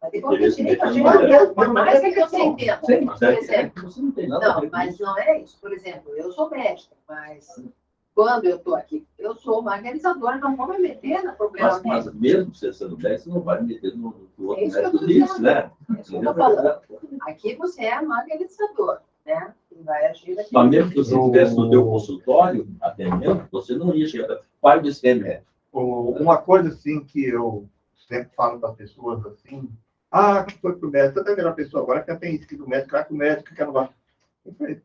Mas de qualquer jeito, a Mas gente não é. por mais que você entenda. Sim, mas Por é exemplo, que você não tem nada a não, ver com mas isso. não é isso. Por exemplo, eu sou médica, mas quando eu estou aqui, eu sou uma organizadora, não vou me meter no problema Mas mesmo você sendo médico, você não vai meter no que o outro É isso que eu médico tô diz, dizendo. né? É isso que eu estou falando. Aqui você é uma organizadora, né? E vai agir aqui. Mas mesmo que você estivesse no teu consultório atendendo, você não ia chegar. Pai do esquema. Uma coisa assim que eu sempre falo para as pessoas assim, que foi para o médico, você está vendo a pessoa agora que já tem isso do médico, vai para o médico, quer não. Eu falei,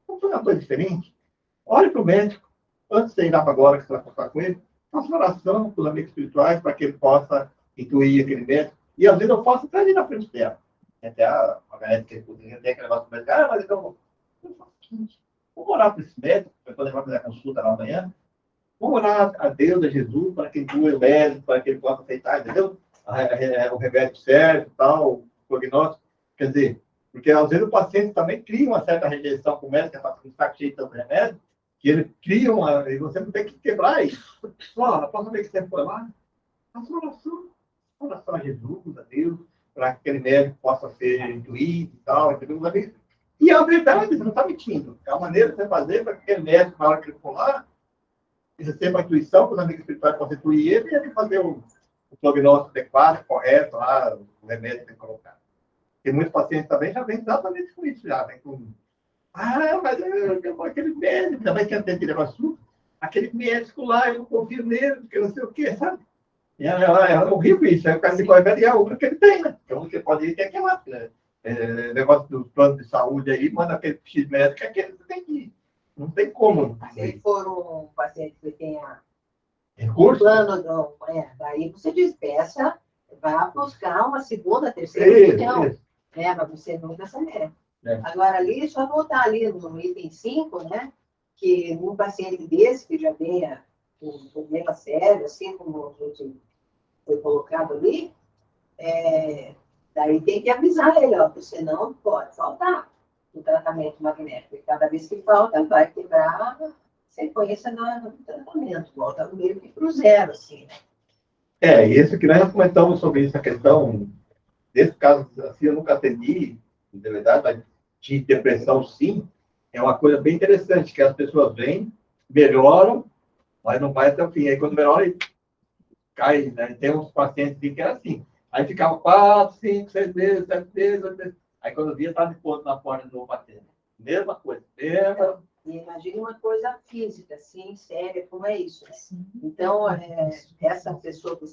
vamos fazer uma coisa diferente. Olhe para o médico, antes de ir lá para agora, que você vai conversar com ele, faça uma oração com os amigos espirituais para que ele possa intuir aquele médico. E às vezes eu faço até ali na frente dela. Até a galera que poderia ter aquele negócio do médico, mas então, eu faço o seguinte, vamos orar para esse médico, depois ele vai fazer a consulta lá amanhã. Vamos orar a Deus, a Jesus, para que ele doe o médico, para que ele possa aceitar, entendeu? O remédio certo, tal, o prognóstico. Quer dizer, porque às vezes o paciente também cria uma certa rejeição com o médico, que está cheio de tanto remédio, que ele cria uma. E você não tem que quebrar isso. Na próxima vez que você for lá, faça uma oração a Jesus, a Deus, para que aquele médico possa ser intuído e tal, entendeu? E a verdade, você não está mentindo. É a maneira de você fazer para que aquele médico, na hora que ele for lá, você tem uma intuição, que os amigos espirituais possam intuir ele e ele fazer o prognóstico adequado, correto, lá, o remédio que tem que colocar. Tem muitos pacientes também já vêm exatamente com isso, já vem com. Mas aquele médico, também quer ter aquele negócio, aquele médico lá, eu não confio nele, porque não sei o quê, sabe? É horrível isso, aí o cara se corre e é a obra que ele tem, né? Então você pode ir até aquela, né? Negócio do plano de saúde aí, manda aquele X médico, aquele você tem que ir. Não tem como. Se for um paciente que tenha Recurso? plano, daí você despeça, vá buscar uma segunda, terceira opinião, né? Mas você nunca saber. Agora, ali, só voltar ali no item 5, né? Que um paciente desse, que já tenha um problema sério, assim como a gente foi colocado ali, daí tem que avisar ele, ó, você não pode faltar no tratamento magnético. E cada vez que falta, vai quebrar a sequência do tratamento. Volta meio que para o zero, assim, né? Isso que nós já comentamos sobre essa questão, desse caso, assim, eu nunca atendi, na verdade, mas de depressão, sim, é uma coisa bem interessante, que as pessoas vêm, melhoram, mas não vai até o fim. Aí, quando melhora, cai, né? Tem uns pacientes que era assim. Aí ficava 4, 5, 6 meses, 7 meses, 8 meses. Aí, quando via, estava de ponto na porta do novo paciente. Mesma coisa. E imagine uma coisa física, assim, séria, como é isso. Então, essa pessoa que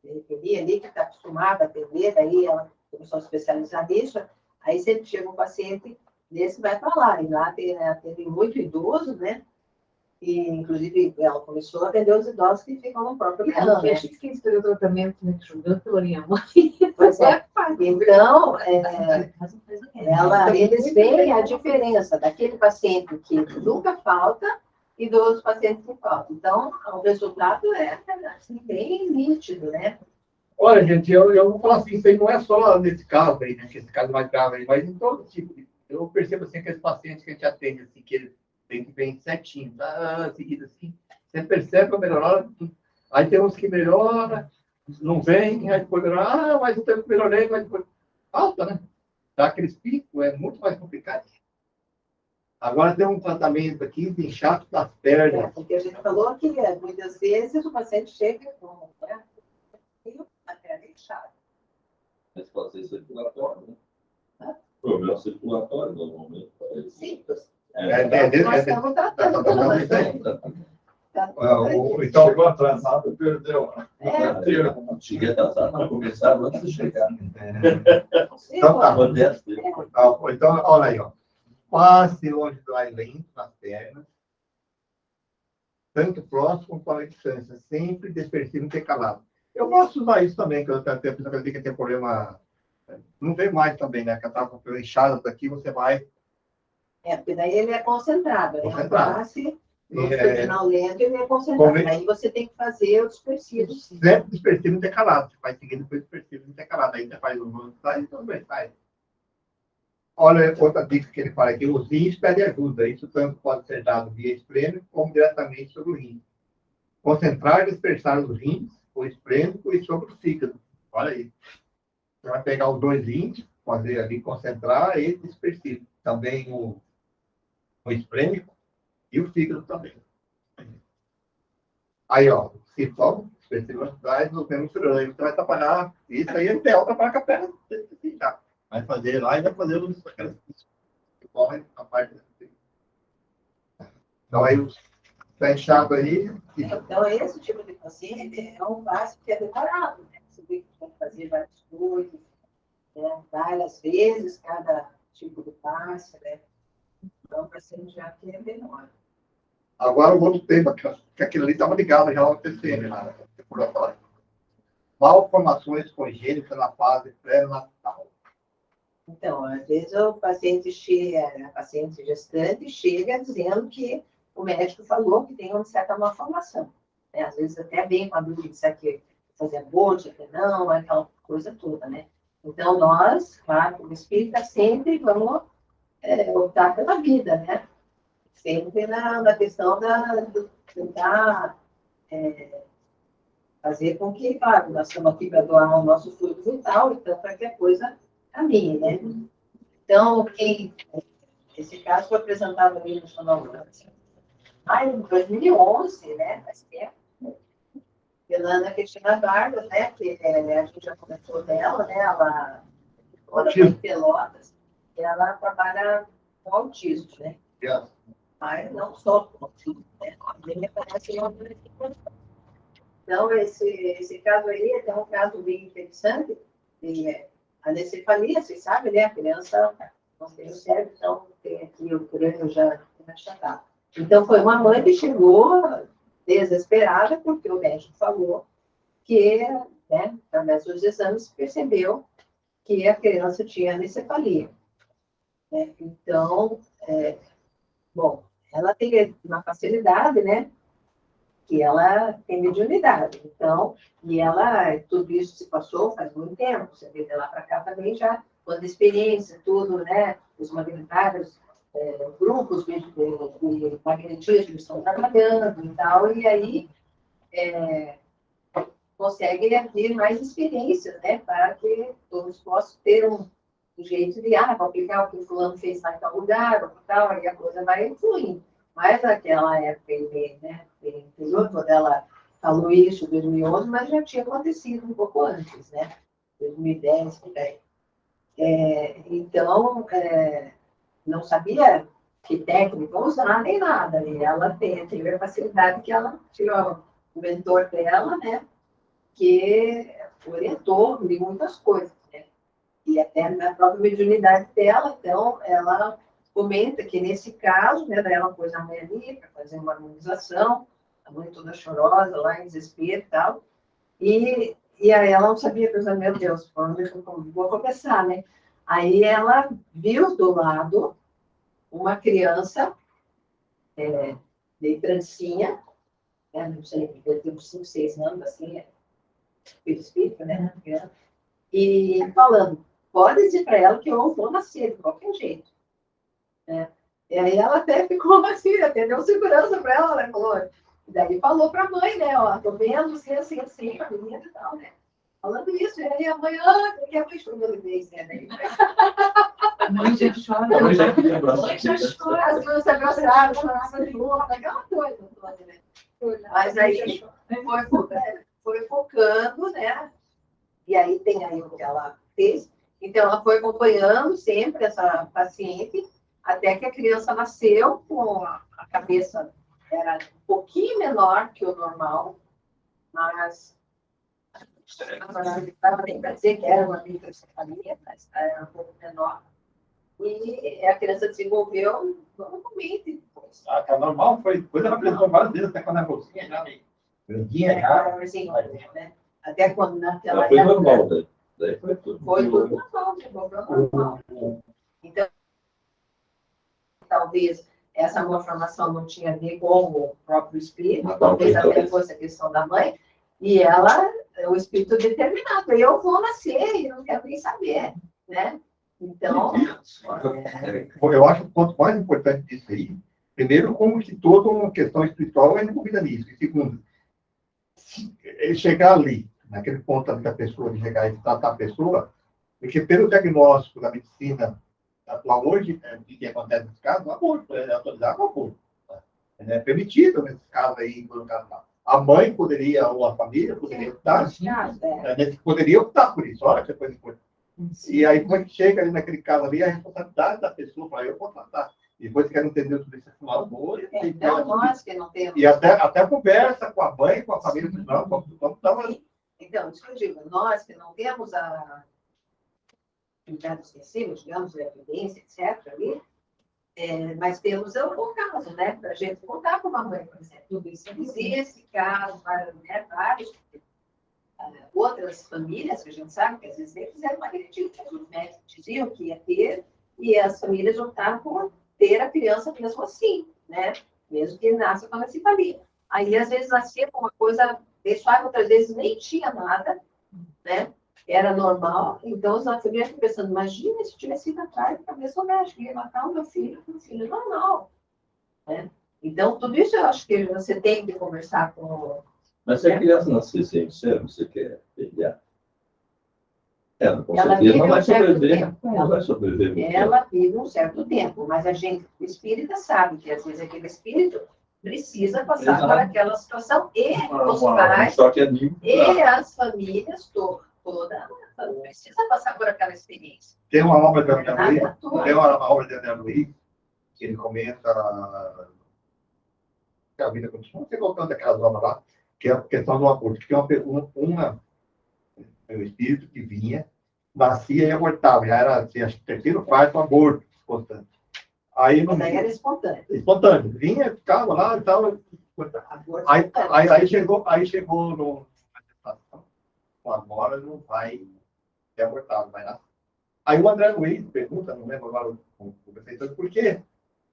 referi ali, que está acostumada a atender, daí ela começou a se especializar nisso, aí sempre chega um paciente desse, vai para lá, e lá tem muito idoso, né? E, inclusive, ela começou a atender os idosos que ficam no próprio leão, né? Acho que quem escolheu o tratamento, né, julgando pela minha mãe. Pois é. Então, eles veem a diferença daquele paciente que nunca falta e dos pacientes que faltam. Então, o resultado é assim, bem nítido, né? Olha, gente, eu vou falar assim, isso aí não é só nesse caso aí, né? Que esse caso mais grave aí, mas em todo tipo. Eu percebo assim que esses pacientes que a gente atende, assim, que eles têm que vir certinho, tá? Seguido assim, você percebe a melhora. Aí tem uns que melhora, não vem, aí depois melhora, mas o tempo que melhorei, mas depois falta, né? Dá aqueles picos, é muito mais complicado. Agora tem um tratamento aqui de inchaço das pernas. Porque a gente falou que muitas vezes o paciente chega com a perna inchada. Mas pode ser circulatório, né? Problema circulatório, normalmente. Sim. Nós estamos tratando. Então, chegou atrasado, perdeu. Cheguei atrasado, mas começaram antes de chegar. Então, tá. Modesto. Então, olha aí, ó. Passe onde dói lento nas pernas, tanto próximo quanto à distância, sempre despercível intercalado. Eu gosto de usar isso também, que eu tenho que tem problema. Não vem mais também, né? Que eu estava com inchada daqui, você vai. Porque daí ele é concentrado, né? Concentrado. O passe, longitudinal lento, ele é concentrado. Aí você tem que fazer o dispersivo. Sempre dispersivo intercalado. Você vai seguindo depois dispersivo intercalado. Aí você faz o outro, sai, então vai, sai. Olha, outra dica que ele fala aqui, os rins pedem ajuda. Isso tanto pode ser dado via espreme, como diretamente sobre o rim. Concentrar e dispersar os rins, o esprêmico e sobre o fígado. Olha aí. Você vai pegar os dois rins, fazer ali, concentrar e dispersar. Também o esprêmico e o fígado também. Aí, ó, sintoma, especificidade do membro cirúrgico. Você vai trabalhar, isso aí é ideal trabalhar com a perna. Vai fazer lá e vai fazer aquelas que correm a parte. Então, aí, está inchado aí. Então, esse tipo de paciente é um básico que é decorado, né? Você vê que tem que fazer várias coisas, né? Várias vezes, cada tipo de passe, né? Então, o paciente já tem menor. Agora, o outro tema, que aquilo ali estava ligado já ao TCM, na circulatória. Malformações congênitas na fase pré-natal. Então, às vezes o paciente chega, a paciente gestante chega dizendo que o médico falou que tem uma certa malformação. Né? Às vezes até vem com a dúvida se aqui fazer aborto, se não, aquela coisa toda, né? Então, nós, claro, como espírita, sempre vamos optar pela vida, né? Sempre na questão de tentar fazer com que, claro, nós estamos aqui para doar o nosso fluido vital, então, para que a coisa caminhe, né? Então, esse caso foi apresentado ali no Jornal em 2011, né? Faz tempo. Pela Cristina Vargas, né? Que a gente já comentou dela, né? Ela mora em Pelotas e ela trabalha com autismo, né? Mas não só com autismo, né? Me parece uma Então, esse caso aí é um caso bem interessante. E a anencefalia, vocês sabem, né? A criança não tem o cérebro, então tem aqui o crânio já achatado. Então, foi uma mãe que chegou desesperada, porque o médico falou que, né, através dos exames, percebeu que a criança tinha anencefalia. Né? Então, bom, ela tem uma facilidade, né? Que ela tem mediunidade. Então, e ela, tudo isso se passou faz muito tempo, você vê de lá para cá também já, quando a experiência, tudo, né? Os magnetários, grupos de magnetismo estão trabalhando e tal, e aí consegue adquirir mais experiências, né? Para que todos possam ter um jeito de, vou aplicar o que o fulano fez lá em tal lugar, ou tal, aí a coisa vai fluindo. Mas naquela época, né, quando ela falou isso, em 2011, mas já tinha acontecido um pouco antes, né? 2010, por aí. Então, não sabia que técnica usar, nem nada. E ela teve a facilidade que ela tirou o mentor dela, né? Que orientou de muitas coisas, né? E até na própria mediunidade dela, então, ela comenta que nesse caso, né, daí ela pôs a mãe ali para fazer uma harmonização, a mãe toda chorosa, lá em desespero e tal, e aí ela não sabia, pensando, meu Deus, onde eu vou começar, né? Aí ela viu do lado uma criança de trancinha, né, não sei, deve ter uns 5, 6 anos, assim, espírito, né? E falando, pode dizer para ela que eu vou nascer de qualquer jeito. Né? E aí ela até ficou assim, até deu segurança para ela, né? Falou, e daí falou para a mãe, né? Ó, tô vendo assim, a menina e tal, né? Falando isso, e aí a mãe, porque a mãe chorou de vez, né? A mãe já chora. A mãe já queria A mãe já chora, as duas se abraçaram, choravam de novo, aquela coisa toda, né? Mas aí foi focando, né? E aí tem aí o que ela fez. Então, ela foi acompanhando sempre essa paciente, até que a criança nasceu com a cabeça, era um pouquinho menor que o normal, mas estava bem para dizer que era uma microcefalia, mas era um pouco menor. E a criança desenvolveu normalmente depois. Que é normal, foi coisa ela apresentou várias vezes, até quando era mocinha já, grandinha já. Né? Até quando naquela foi época... normal, daí foi tudo. Foi tudo normal, desenvolveu normal. Então, talvez essa malformação não tinha a ver com o próprio espírito, talvez até fosse a questão da mãe, e ela, o espírito determinado, eu vou nascer e não quero nem saber, né? Então, Eu acho que o ponto mais importante disso aí, primeiro, como que toda uma questão espiritual é envolvida nisso. E segundo, ele chegar ali, naquele ponto ali da pessoa, de chegar e tratar a pessoa, porque pelo diagnóstico da medicina atual hoje, o que acontece nesse caso, o aborto, é autorizado o aborto. É permitido nesse caso aí, no caso lá. A mãe poderia, ou a família poderia optar, poderia optar por isso, olha que coisa importante. E aí, quando chega ali naquele caso ali, a responsabilidade da pessoa, para eu vou tratar. E depois, se quer entender tudo isso, é uma boa. Então, nós que não temos... E até conversa com a mãe, com a família, não, vamos dar uma... Então, isso que eu digo, nós que não temos a atividade específica, digamos, a evidência, etc., ali, mas temos o caso, né? Para a gente contar com uma mãe, por exemplo. Tudo isso existe, caso, vários outras famílias que a gente sabe que às vezes eles fizeram uma genética, os médicos diziam que ia ter, e as famílias optaram por ter a criança mesmo assim, né? Mesmo que nasça com a cefalia. Aí, às vezes, nascia com uma coisa, deixava, outras vezes nem tinha nada, né? Era normal. Então, os famílias ficam pensando, imagina se tivesse ido atrás da cabeça médica, ia matar o meu filho com um filho normal, né? Então, tudo isso eu acho que você tem que conversar com... Mas se a criança nascer sem ser, você quer pediatra? Ela, com Ela certeza, vive não vai um certo sobreviver. tempo. Não vai sobreviver. muito Ela vive um certo tempo, mas a gente, o espírita, sabe que às vezes aquele espírito precisa passar Exato. por aquela situação e os Um pais choque anímico. e as famílias toda a família precisa passar por aquela experiência. Tem uma obra de André Luiz, Nada tua. tem uma obra de André Luiz, que ele comenta que a vida continua, você colocando aquelas obras lá, que é a questão do aborto, que é um espírito que vinha, nascia e abortava, já era assim, acho que terceiro, quarto aborto constante. Aí não Mas aí era espontâneo. espontâneo, vinha, ficava lá e tal. Aborto Aí, espontâneo. aí chegou no agora não vai ser abortado, vai nascer. Aí o André Luiz pergunta, não lembro agora o prefeitor, por que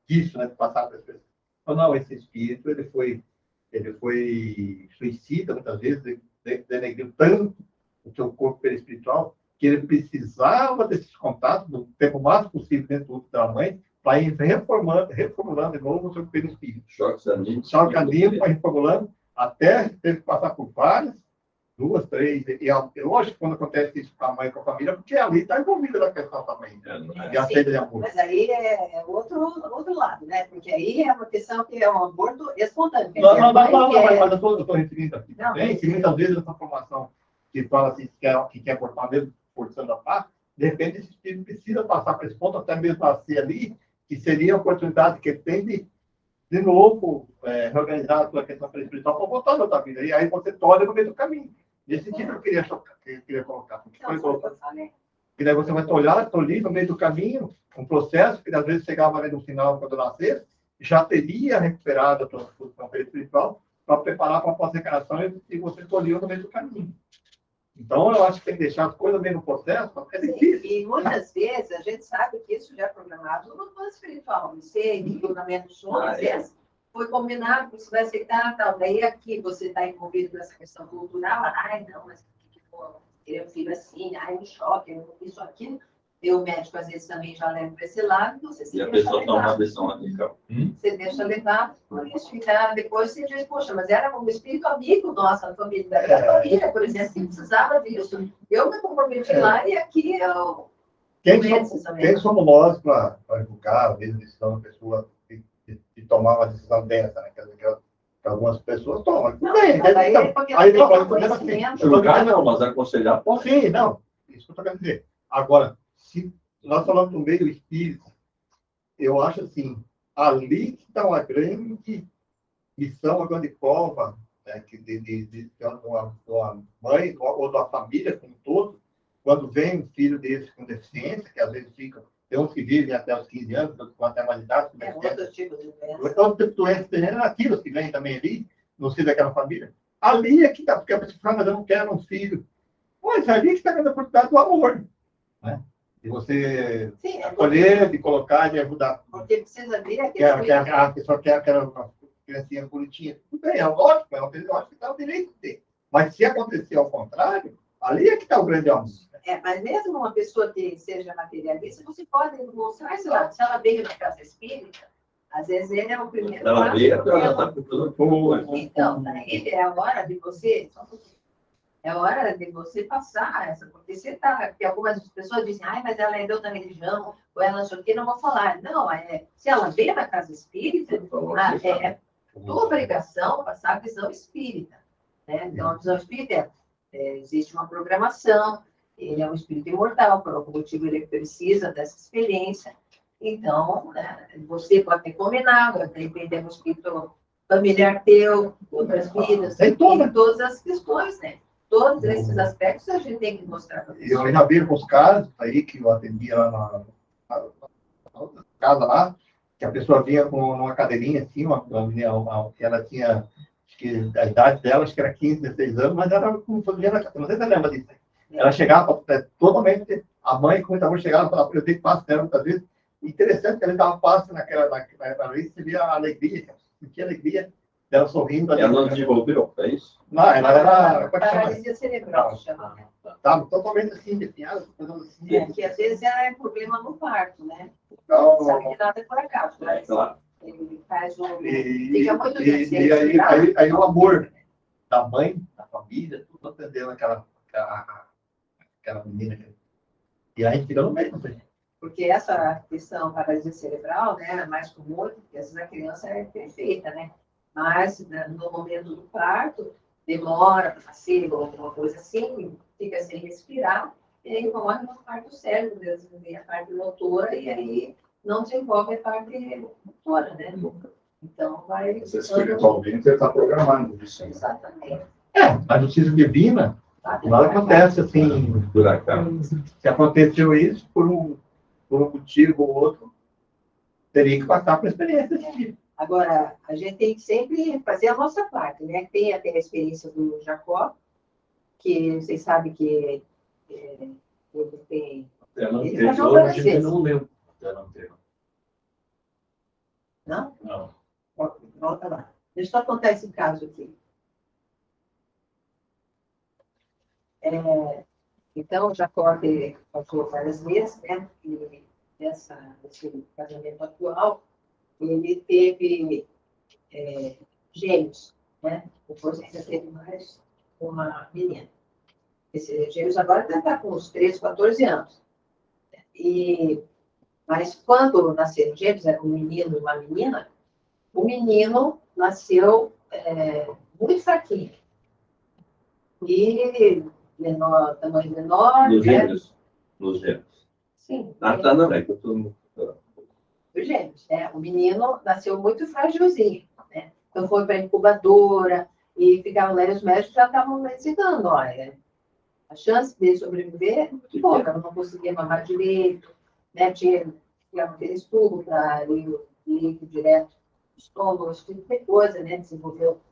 isso, né, de passar para as pessoas? Não, esse espírito, ele foi suicida, muitas vezes, denegriu tanto o seu corpo perispiritual, que ele precisava desses contatos, no tempo mais possível dentro do útero da mãe, para ir reformulando de novo o seu perispírito. Choques anímicos. Choque anímico, reformulando, até teve que passar por várias, 2, 3, e é lógico quando acontece isso com a mãe e com a família, porque ali está envolvida na questão também, de aceita de amor. Mas aí é outro lado, né? Porque aí é uma questão que é um aborto espontâneo. Não, mas eu estou referindo aqui também, que muitas vezes essa formação que fala assim, que quer cortar mesmo, forçando a parte, de repente esse espírito precisa passar para esse ponto, até mesmo nascer ali, que seria a oportunidade que ele tem de novo, reorganizar a sua questão espiritual para voltar na outra vida. E aí você torna no meio do caminho. Nesse sentido eu queria colocar. Porque daí você vai olhar ali no meio do caminho, um processo que às vezes chegava ali no final, quando nascer, já teria recuperado a sua função espiritual para preparar para a pós-encarnação e você escolheu no meio do caminho. Então, eu acho que tem que deixar as coisas meio no processo, porque é difícil. E muitas vezes a gente sabe que isso já é programado no plano espiritual. Você, em julgamento de às vezes, foi combinado que você vai aceitar, tal. Daí aqui você está envolvido nessa questão cultural. Ai, não, mas que ter um filho assim, ai, um choque, isso, aquilo. E o médico, às vezes, também já leva para esse lado. Você se E a deixa pessoa toma levar. uma decisão radical. Você deixa levar por isso. Depois você diz, poxa, mas era um espírito amigo nosso, a família da minha família, por exemplo, que precisava disso. Eu me comprometi lá e aqui eu... Quem somos nós para educar, às vezes, a decisão da pessoa de tomar uma decisão dessa, né? Quer dizer, que algumas pessoas tomam. Não, Bem, aí não tem conhecimento. Julgar não, mas aconselhar pode. Sim, não. Isso que eu estou querendo dizer. Agora, se nós falamos do meio espírita, eu acho assim, ali que está uma grande missão, uma grande prova, né, de uma mãe ou da família como um todo, quando vem um filho desse com deficiência, que às vezes fica, tem uns que vivem até os 15 anos, com até mais idade, com deficiência. Outro tipo de doença. Então, o tipo de doença terrena é aquilo que vem também ali, no seio daquela família. Ali é que está, porque a pessoa fala, mas eu não quero um filho. Pois, ali que está a oportunidade do amor, né? De você acolher, de colocar, de ajudar. Porque precisa ver A pessoa quer uma criancinha bonitinha. Tudo bem, é lógico, é uma coisa que está o direito de ter. Mas se acontecer ao contrário, ali é que está o grande amor. Né? mas mesmo uma pessoa que seja materialista, você pode mostrar esse lado. Se ela veio na casa espírita, às vezes ele é o primeiro Ela passo veio, ela dela. está com tudo boa. Então, daí é a hora de você, só um pouquinho. É hora de você passar essa, porque você tá, porque algumas pessoas dizem, ai, mas ela é de outra religião, ou ela não sei o que, não vou falar. Não, se ela veio na casa espírita, é tua obrigação passar a visão espírita. Né? Então, a visão espírita existe uma programação, ele é um espírito imortal, por algum motivo ele precisa dessa experiência. Então, você pode ter combinado, depender do espírito familiar teu, outras vidas, tem todas as questões, né? Todos esses aspectos a gente tem que mostrar para você. Eu já vi alguns casos aí que eu atendia lá na casa lá, que a pessoa vinha com uma cadeirinha assim, que ela tinha, acho que a idade dela, acho que era 15, 16 anos, mas era como se fosse, não sei se você lembra disso. Ela chegava totalmente, a mãe, como estava chegando, falava, eu tenho que passar dela muitas vezes. Interessante que ela estava passando naquela vez, você via a alegria, sentia a alegria dela sorrindo. Ela não desenvolveu, é isso? Não, ela era... Paralisia cerebral, chama. Estava totalmente assim, definhada, assim. Que às vezes é problema no parto, né? Então, Não sabe que nada é por acaso, mas Claro. ele faz um... Fica muito aí o amor da mãe, da família, tudo atendendo aquela menina. E aí a gente fica no meio, né? Porque essa questão paralisia cerebral, né, é mais comum, porque às vezes a criança é perfeita, né? Mas no momento do parto, demora para nascer, ou alguma coisa assim, fica sem respirar, e aí morre na parte do cérebro, a parte motora, e aí não desenvolve a parte motora, né? Então vai. Mas espiritualmente ele está programando isso. Exatamente. A justiça divina, nada acontece assim, Por acaso. se aconteceu isso por um motivo ou outro, teria que passar por experiência de vida. Agora, a gente tem que sempre fazer a nossa parte, né? Tem até a experiência do Jacó, que vocês sabem que ele tem... Ele casou várias vezes. Não leu. Não leu. Não? Não. Volta lá. Deixa eu só contar esse caso aqui. Então, Jacó casou várias vezes, né? E nesse casamento atual, ele teve gêmeos, né? Depois ainda teve mais uma menina. Esses gêmeos agora devem estar com uns 13, 14 anos. Mas quando nasceram gêmeos, era um menino e uma menina, o menino nasceu muito fraquinho. E menor, tamanho menor. Nos né? gêmeos. Nos gêmeos. Sim. Tá, não, é que eu estou... Dos gêmeos, né? O menino nasceu muito frágilzinho, né? Então foi para a incubadora e ficavam lá, e os médicos já estavam ensinando, olha, a chance de sobreviver é muito pouca, ela não conseguia mamar direito, né? Tinha aquele tubo para ir direto no estômago, esse tipo de coisa, né? Desenvolveu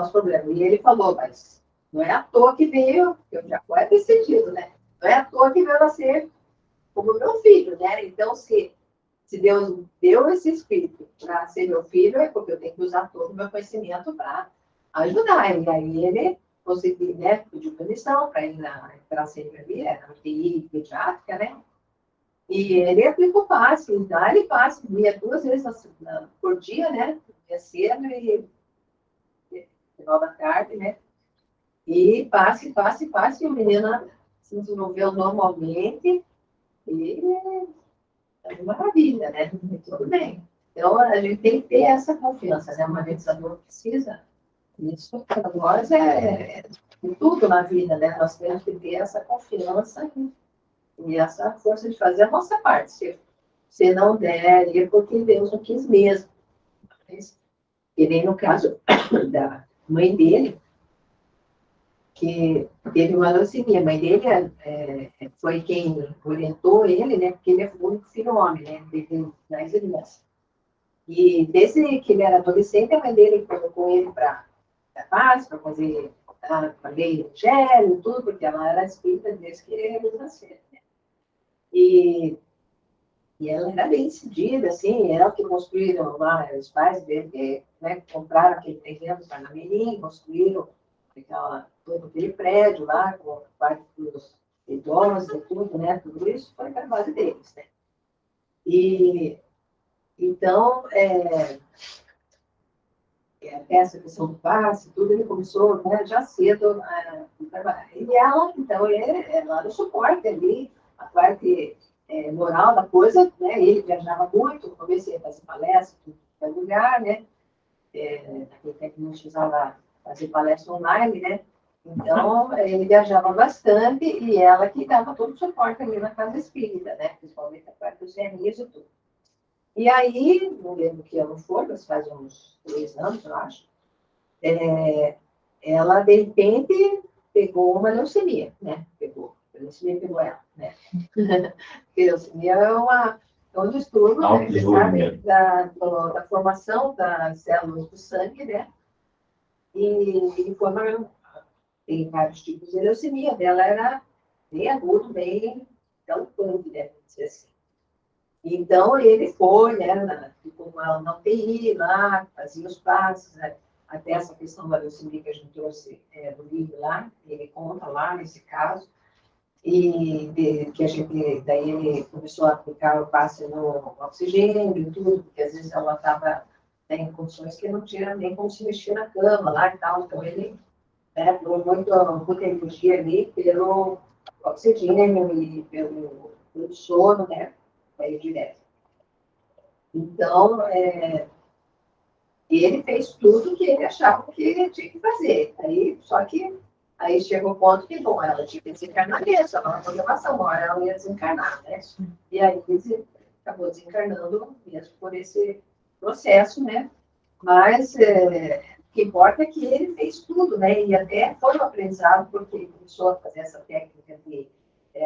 os problemas. E ele falou, mas não é à toa que veio, eu já foi decidido, né? Não é à toa que veio nascer como meu filho, né? Então, se Deus deu esse espírito para ser meu filho, é porque eu tenho que usar todo o meu conhecimento para ajudar. E aí ele conseguiu, né, pedir permissão para ir para sempre ali, na UTI pediátrica, né? E ele aplicou passe, então ele passe, ia 2 vezes por dia, né? Ia cedo e final da tarde, né? E passe, e o menino se desenvolveu normalmente e é uma maravilha, né? Tudo bem. Então, a gente tem que ter essa confiança, né? Uma vez a dor precisa. Isso para nós é tudo na vida, né? Nós temos que ter essa confiança e essa força de fazer a nossa parte. Se não der, é porque Deus não quis mesmo. Mas, e nem no caso da mãe dele, que teve uma leucemia. A mãe dele foi quem orientou ele, né? Porque ele é o único filho homem, né? Ele teve 10 irmãs. E desde que ele era adolescente, a mãe dele colocou ele para para fazer para ler evangelho, tudo, porque ela era espírita desde que ele nasceu. Né? E ela era bem decidida, assim, era o que construíram lá, os pais dele, que, né, compraram aquele terreno para Parnamirim, construíram todo aquele prédio lá, com parte dos idosa e tudo, né? Tudo isso foi para a base deles, né? E, então, essa questão do passe, tudo, ele começou, né, já cedo a trabalhar. E ela, então, ela era o suporte ali, a parte moral da coisa, né? Ele viajava muito, comecei a fazer palestra em todo lugar, né? Naquele tempo não precisava fazer palestra online, né? Então, ele viajava bastante e ela que dava todo o suporte ali na casa espírita, né? Principalmente a parte dos CNIs e tudo. E aí, não lembro que ano foi, mas faz uns 3 anos, eu acho, ela, de repente, pegou uma leucemia, né? A leucemia pegou ela, né? Porque leucemia é um distúrbio, né? Você sabe, da formação das células do sangue, né? E tem vários tipos de leucemia. A dela era bem agudo, bem galopante, né? Vamos dizer assim. Então, ele foi, né, ficou com ela na UTI lá, fazia os passos, né, até essa questão da leucemia que a gente trouxe do livro lá, ele conta lá nesse caso, e que a gente, daí ele começou a aplicar o passe no oxigênio e tudo, porque às vezes ela estava em condições que não tinha nem como se mexer na cama lá e tal, então ele, né, doou muita energia ali pelo oxigênio e pelo sono, né, aí direto. Então, ele fez tudo que ele achava que ele tinha que fazer. Só que aí chegou o ponto que, bom, ela tinha que desencarnar mesmo, ela não programação, uma hora ela ia desencarnar, né? E aí ele acabou desencarnando mesmo por esse processo, né? Mas o que importa é que ele fez tudo, né? E até foi um aprendizado, porque ele começou a fazer essa técnica de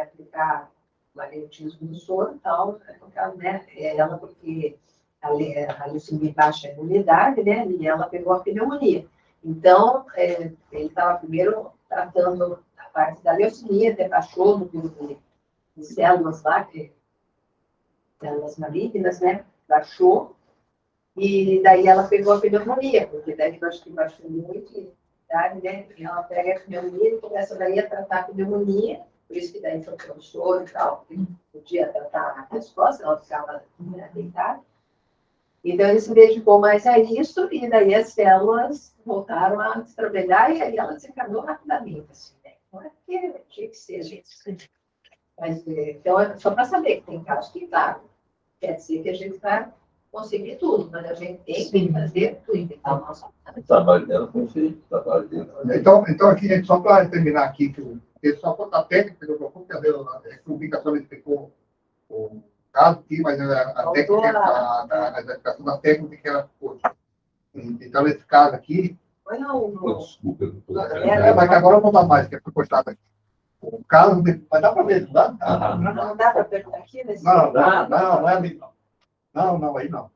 aplicar magnetismo no sono e tal, né? Ela, porque a leucemia baixa a imunidade, né? E ela pegou a pneumonia. Então, ele estava primeiro tratando a parte da leucemia, até baixou no número de células lá, células malignas, né? Baixou. E daí ela pegou a pneumonia, porque daí eu acho que baixou muito a imunidade, né? E ela pega a pneumonia e começa daí a tratar a pneumonia. Por isso que daí foi o soro e tal, podia tratar a resposta, ela ficava, né, deitada. Então, ele se dedicou mais a isso, e daí as células voltaram a se trabalhar, e aí ela desencanou rapidamente, assim, né? Não é porque tinha que ser, gente. Mas, então, é só para saber que tem casos que, claro, quer dizer que a gente vai conseguir tudo, mas a gente tem que fazer tudo, então, O trabalho dela foi feito, o trabalho dela. Então aqui, gente, só para terminar aqui, que ele só conta a técnica que eu vou fazer, a publicação explicou o caso aqui, mas a técnica, a explicação da técnica que ela ficou. Então, nesse caso aqui, Desculpa, mas agora eu vou dar mais, que foi postado aqui. O caso, mas dá para ver, não dá? não dá para perguntar aqui nesse Não é ali, não. Não, aí não.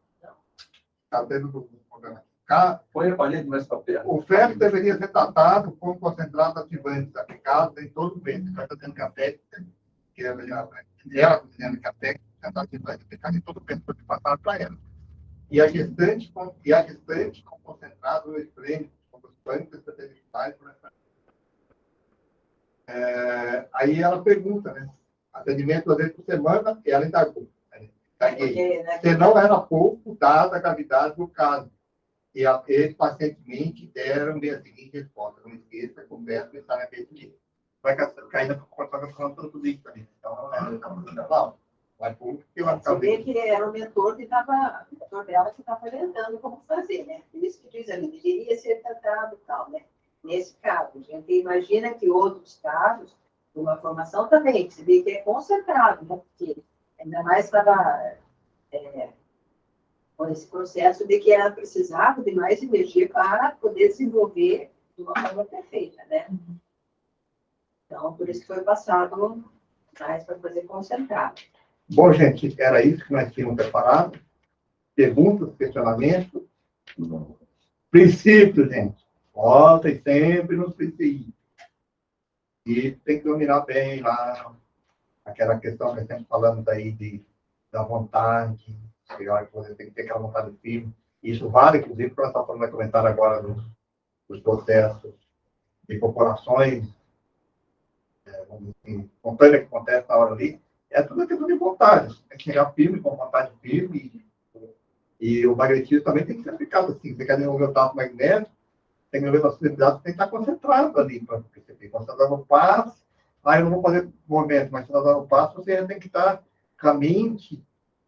Está dentro do programa. Põe a palheta mais para perto. O ferro deveria ser tratado com concentrado ativante, aplicado em todo o peito. Está dizendo que a técnica, que ela dizendo que a técnica está ativante, aplicada em todo o peito, foi passado para ela. E a gestante com concentrado no espreme, com os pânicos especiais. Aí ela pergunta, né? Atendimento 2 vezes por semana, e ela indagou. Se não era pouco, dada a gravidade do caso. E eles pacientemente deram-lhe a seguinte resposta: não esqueça, conversa e está na dia. Vai cair na corporação tudo isso também. Então, não vai público que vai ficar. Você vê que era o mentor que estava, o mentor dela que estava orientando como fazer, né? Por isso que diz ali, deveria ser tratado e tal, né? Nesse caso, a gente imagina que outros casos, de uma formação também, você vê que é concentrado, né? Porque ainda mais estava por esse processo de que ela precisava de mais energia para poder desenvolver de uma forma perfeita, né? Então, por isso que foi passado mais para fazer concentrado. Bom, gente, era isso que nós tínhamos preparado. Perguntas, questionamentos. Princípios, gente. Voltem sempre nos princípios. E tem que dominar bem lá aquela questão que nós estamos falando aí da vontade. Que você tem que ter aquela vontade firme. Isso vale, inclusive, para nós estamos comentando agora dos processos de corporações espontânea que acontece na hora ali, é tudo questão de vontade. Tem que chegar firme, com vontade firme, e o magnetismo também tem que ser aplicado assim. Você quer desenvolver o tato magnético, tem que desenvolver a sensibilidade, tem que estar concentrado ali para perceber. Quando você está dando passo, eu não vou fazer movimento, mas se você está dando passo, você tem que estar com a mente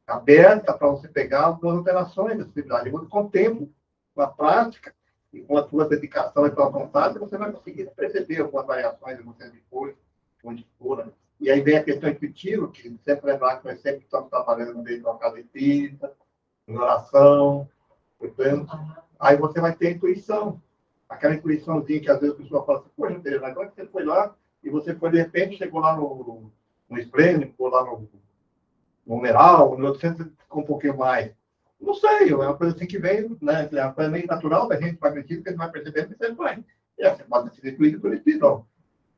aberta para você pegar algumas alterações da sensibilidade. Com o tempo, com a prática, e com a sua dedicação e com a vontade, você vai conseguir perceber algumas variações de você de cor, onde for. Né? E aí vem a questão intuitiva, que sempre lembrar que nós sempre estamos trabalhando no meio de uma casa espírita, em oração, portanto, aí você vai ter a intuição. Aquela intuiçãozinha que às vezes a pessoa fala assim, poxa, Tereza, agora que você foi lá, e você foi, de repente, chegou lá no esplêndido, ou lá no numeral, no outro centro ficou um pouquinho mais. Não sei, é uma coisa assim que vem, né? É uma coisa meio natural da gente, magnetismo, que a gente vai percebendo que você vai. Você pode ser incluído por espírito.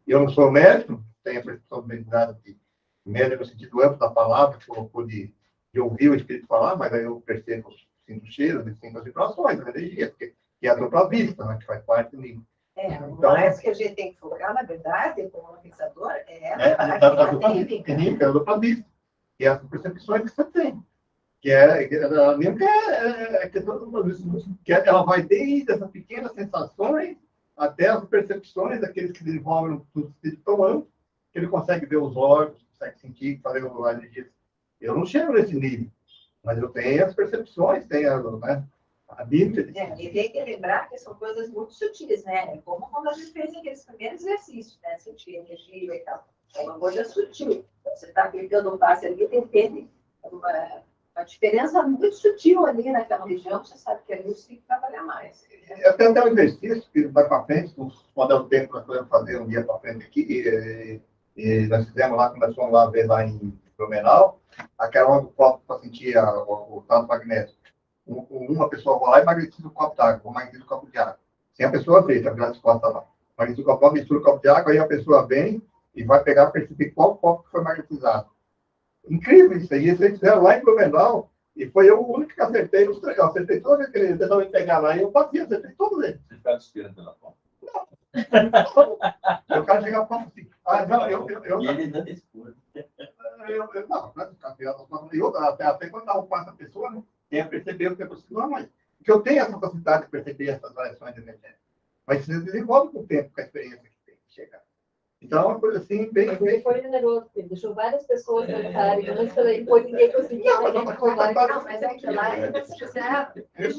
Eu não sou médico, tenho a percepção de mediunidade de médico no sentido amplo da palavra, que colocou de ouvir o espírito falar, mas aí eu percebo, sinto cheiros, sinto as vibrações, a energia, que é a dupla vista, né? Que faz parte do livro. Então, mais que a gente tem que focar, na verdade, como uma fixadora, a dupla vista, a dupla vista. Que é as percepções que você tem. Que ela mesmo que ela vai desde essas pequenas sensações até as percepções daqueles que desenvolvem tudo que estão amplo, que ele consegue ver os órgãos, consegue sentir, fazer o energia. Eu não chego nesse nível, mas eu tenho as percepções, tenho a Bíblia. E tem que lembrar que são coisas muito sutis, né? É como quando a gente fez aqueles primeiros exercícios, né? Sentir energia e tal. É uma coisa sutil. Você está aplicando um passe ali, tem uma diferença muito sutil ali naquela região, você sabe que ali você tem que trabalhar mais. Eu tenho até um exercício que vai para frente, quando é o tempo que nós podemos fazer um dia para frente aqui, e nós fizemos lá, quando nós fomos lá ver lá em Blumenau, aquela hora do copo para sentir o tato magnético. Uma pessoa vai lá e magnetiza o copo d'água, ou magnetiza o copo de água. Sem a pessoa ver, tá virado as costas lá. Magnetiza o copo, mistura o copo de água, aí a pessoa vem e vai pegar para perceber qual copo que foi magnetizado. Incrível isso aí. Eles fizeram lá em Blumenau, e foi eu o único que acertei nos três. Eu acertei todos aqueles que eles tentavam pegar lá, e eu passei, acertei todos eles. Você ficava esperando pela foto. Eu quero chegar a foto assim. E ele dando escuro. Até quando dá um passo a pessoa, né? Tem a perceber o que é possível, mas porque eu tenho essa capacidade de perceber essas variações energéticas. Mas se desenvolve com o tempo, com a experiência que tem que chegar. Então, é uma coisa assim, bem. Ele foi generoso, ele deixou várias pessoas tentarem, antes daí depois ninguém conseguia. Mas é que lá, se você quiser. Eu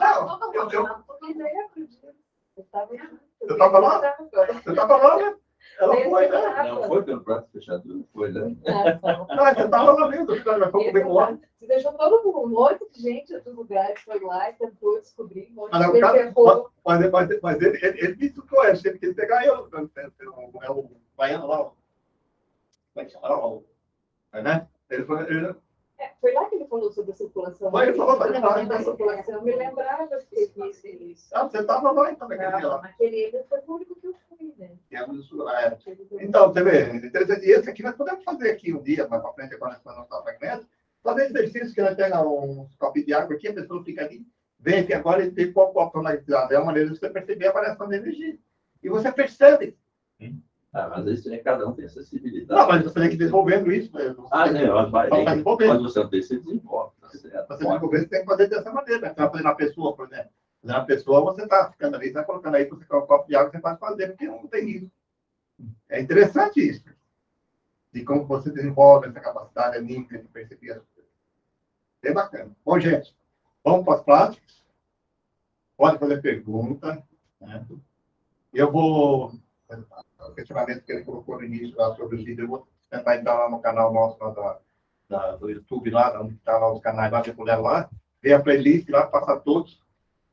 estava lá? Você estava lá, né? Ela foi, né? Não foi pelo braço fechado, foi, né? Não, você estava lá mesmo, você foi comigo lá. Você deixou todo mundo, um monte de gente de outros lugares, foi lá e tentou descobrir, um monte de Mas ele me insultou, ele teve que pegar eu, é o baiano lá, como é que chama? Né? Ele foi, foi lá que ele falou sobre a circulação. Foi, ele falou da circulação. Eu me lembrava que ele disse isso. você estava lá, então, naquele dia lá. Aquele ele foi o público que eu fui, né? Então, você vê, interessante. Esse aqui nós podemos fazer aqui um dia, mais para frente, agora nós vamos estar magnético, fazer exercício que nós pegamos uns copos de água aqui, a pessoa fica ali, vem aqui agora e tem qual copo tonalizado. É uma maneira de você perceber a variação de energia. E você percebe. Mas isso é cada um tem acessibilidade. Não, mas você tem que ir desenvolvendo isso. Mas você não tem que se desenvolve. Tá certo? Você desenvolver, você tem que fazer dessa maneira. Você vai fazer na pessoa, por exemplo. Na pessoa, você está ficando ali, está colocando aí, você quer um copo de água, você pode fazer, porque não tem isso. É interessante isso. De como você desenvolve essa capacidade anímica de perceber as coisas. É bacana. Bom, gente, vamos para as práticas. Pode fazer pergunta. Né? Eu vou... O questionamento que ele colocou no início lá sobre os vídeos, eu vou tentar entrar lá no canal nosso lá do YouTube, lá, onde está lá os canais lá, puder lá, ver a playlist lá, passar todos.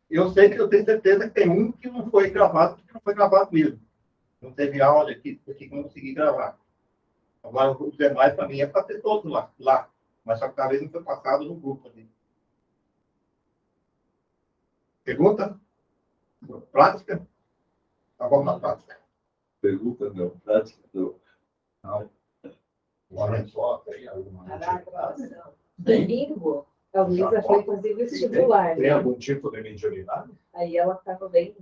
Eu sei que eu tenho certeza que tem um que não foi gravado, que não foi gravado mesmo. Não teve áudio aqui que não consegui gravar. Agora, os demais, para mim, é para ter todos lá. Mas só que talvez não foi passado no grupo ali. Pergunta? Prática? Tá bom na prática. Pergunta não, prática não. Agora só, Domingo, a Luísa foi fazer vestibular. Tem algum tipo de mediunidade? Aí ela estava bem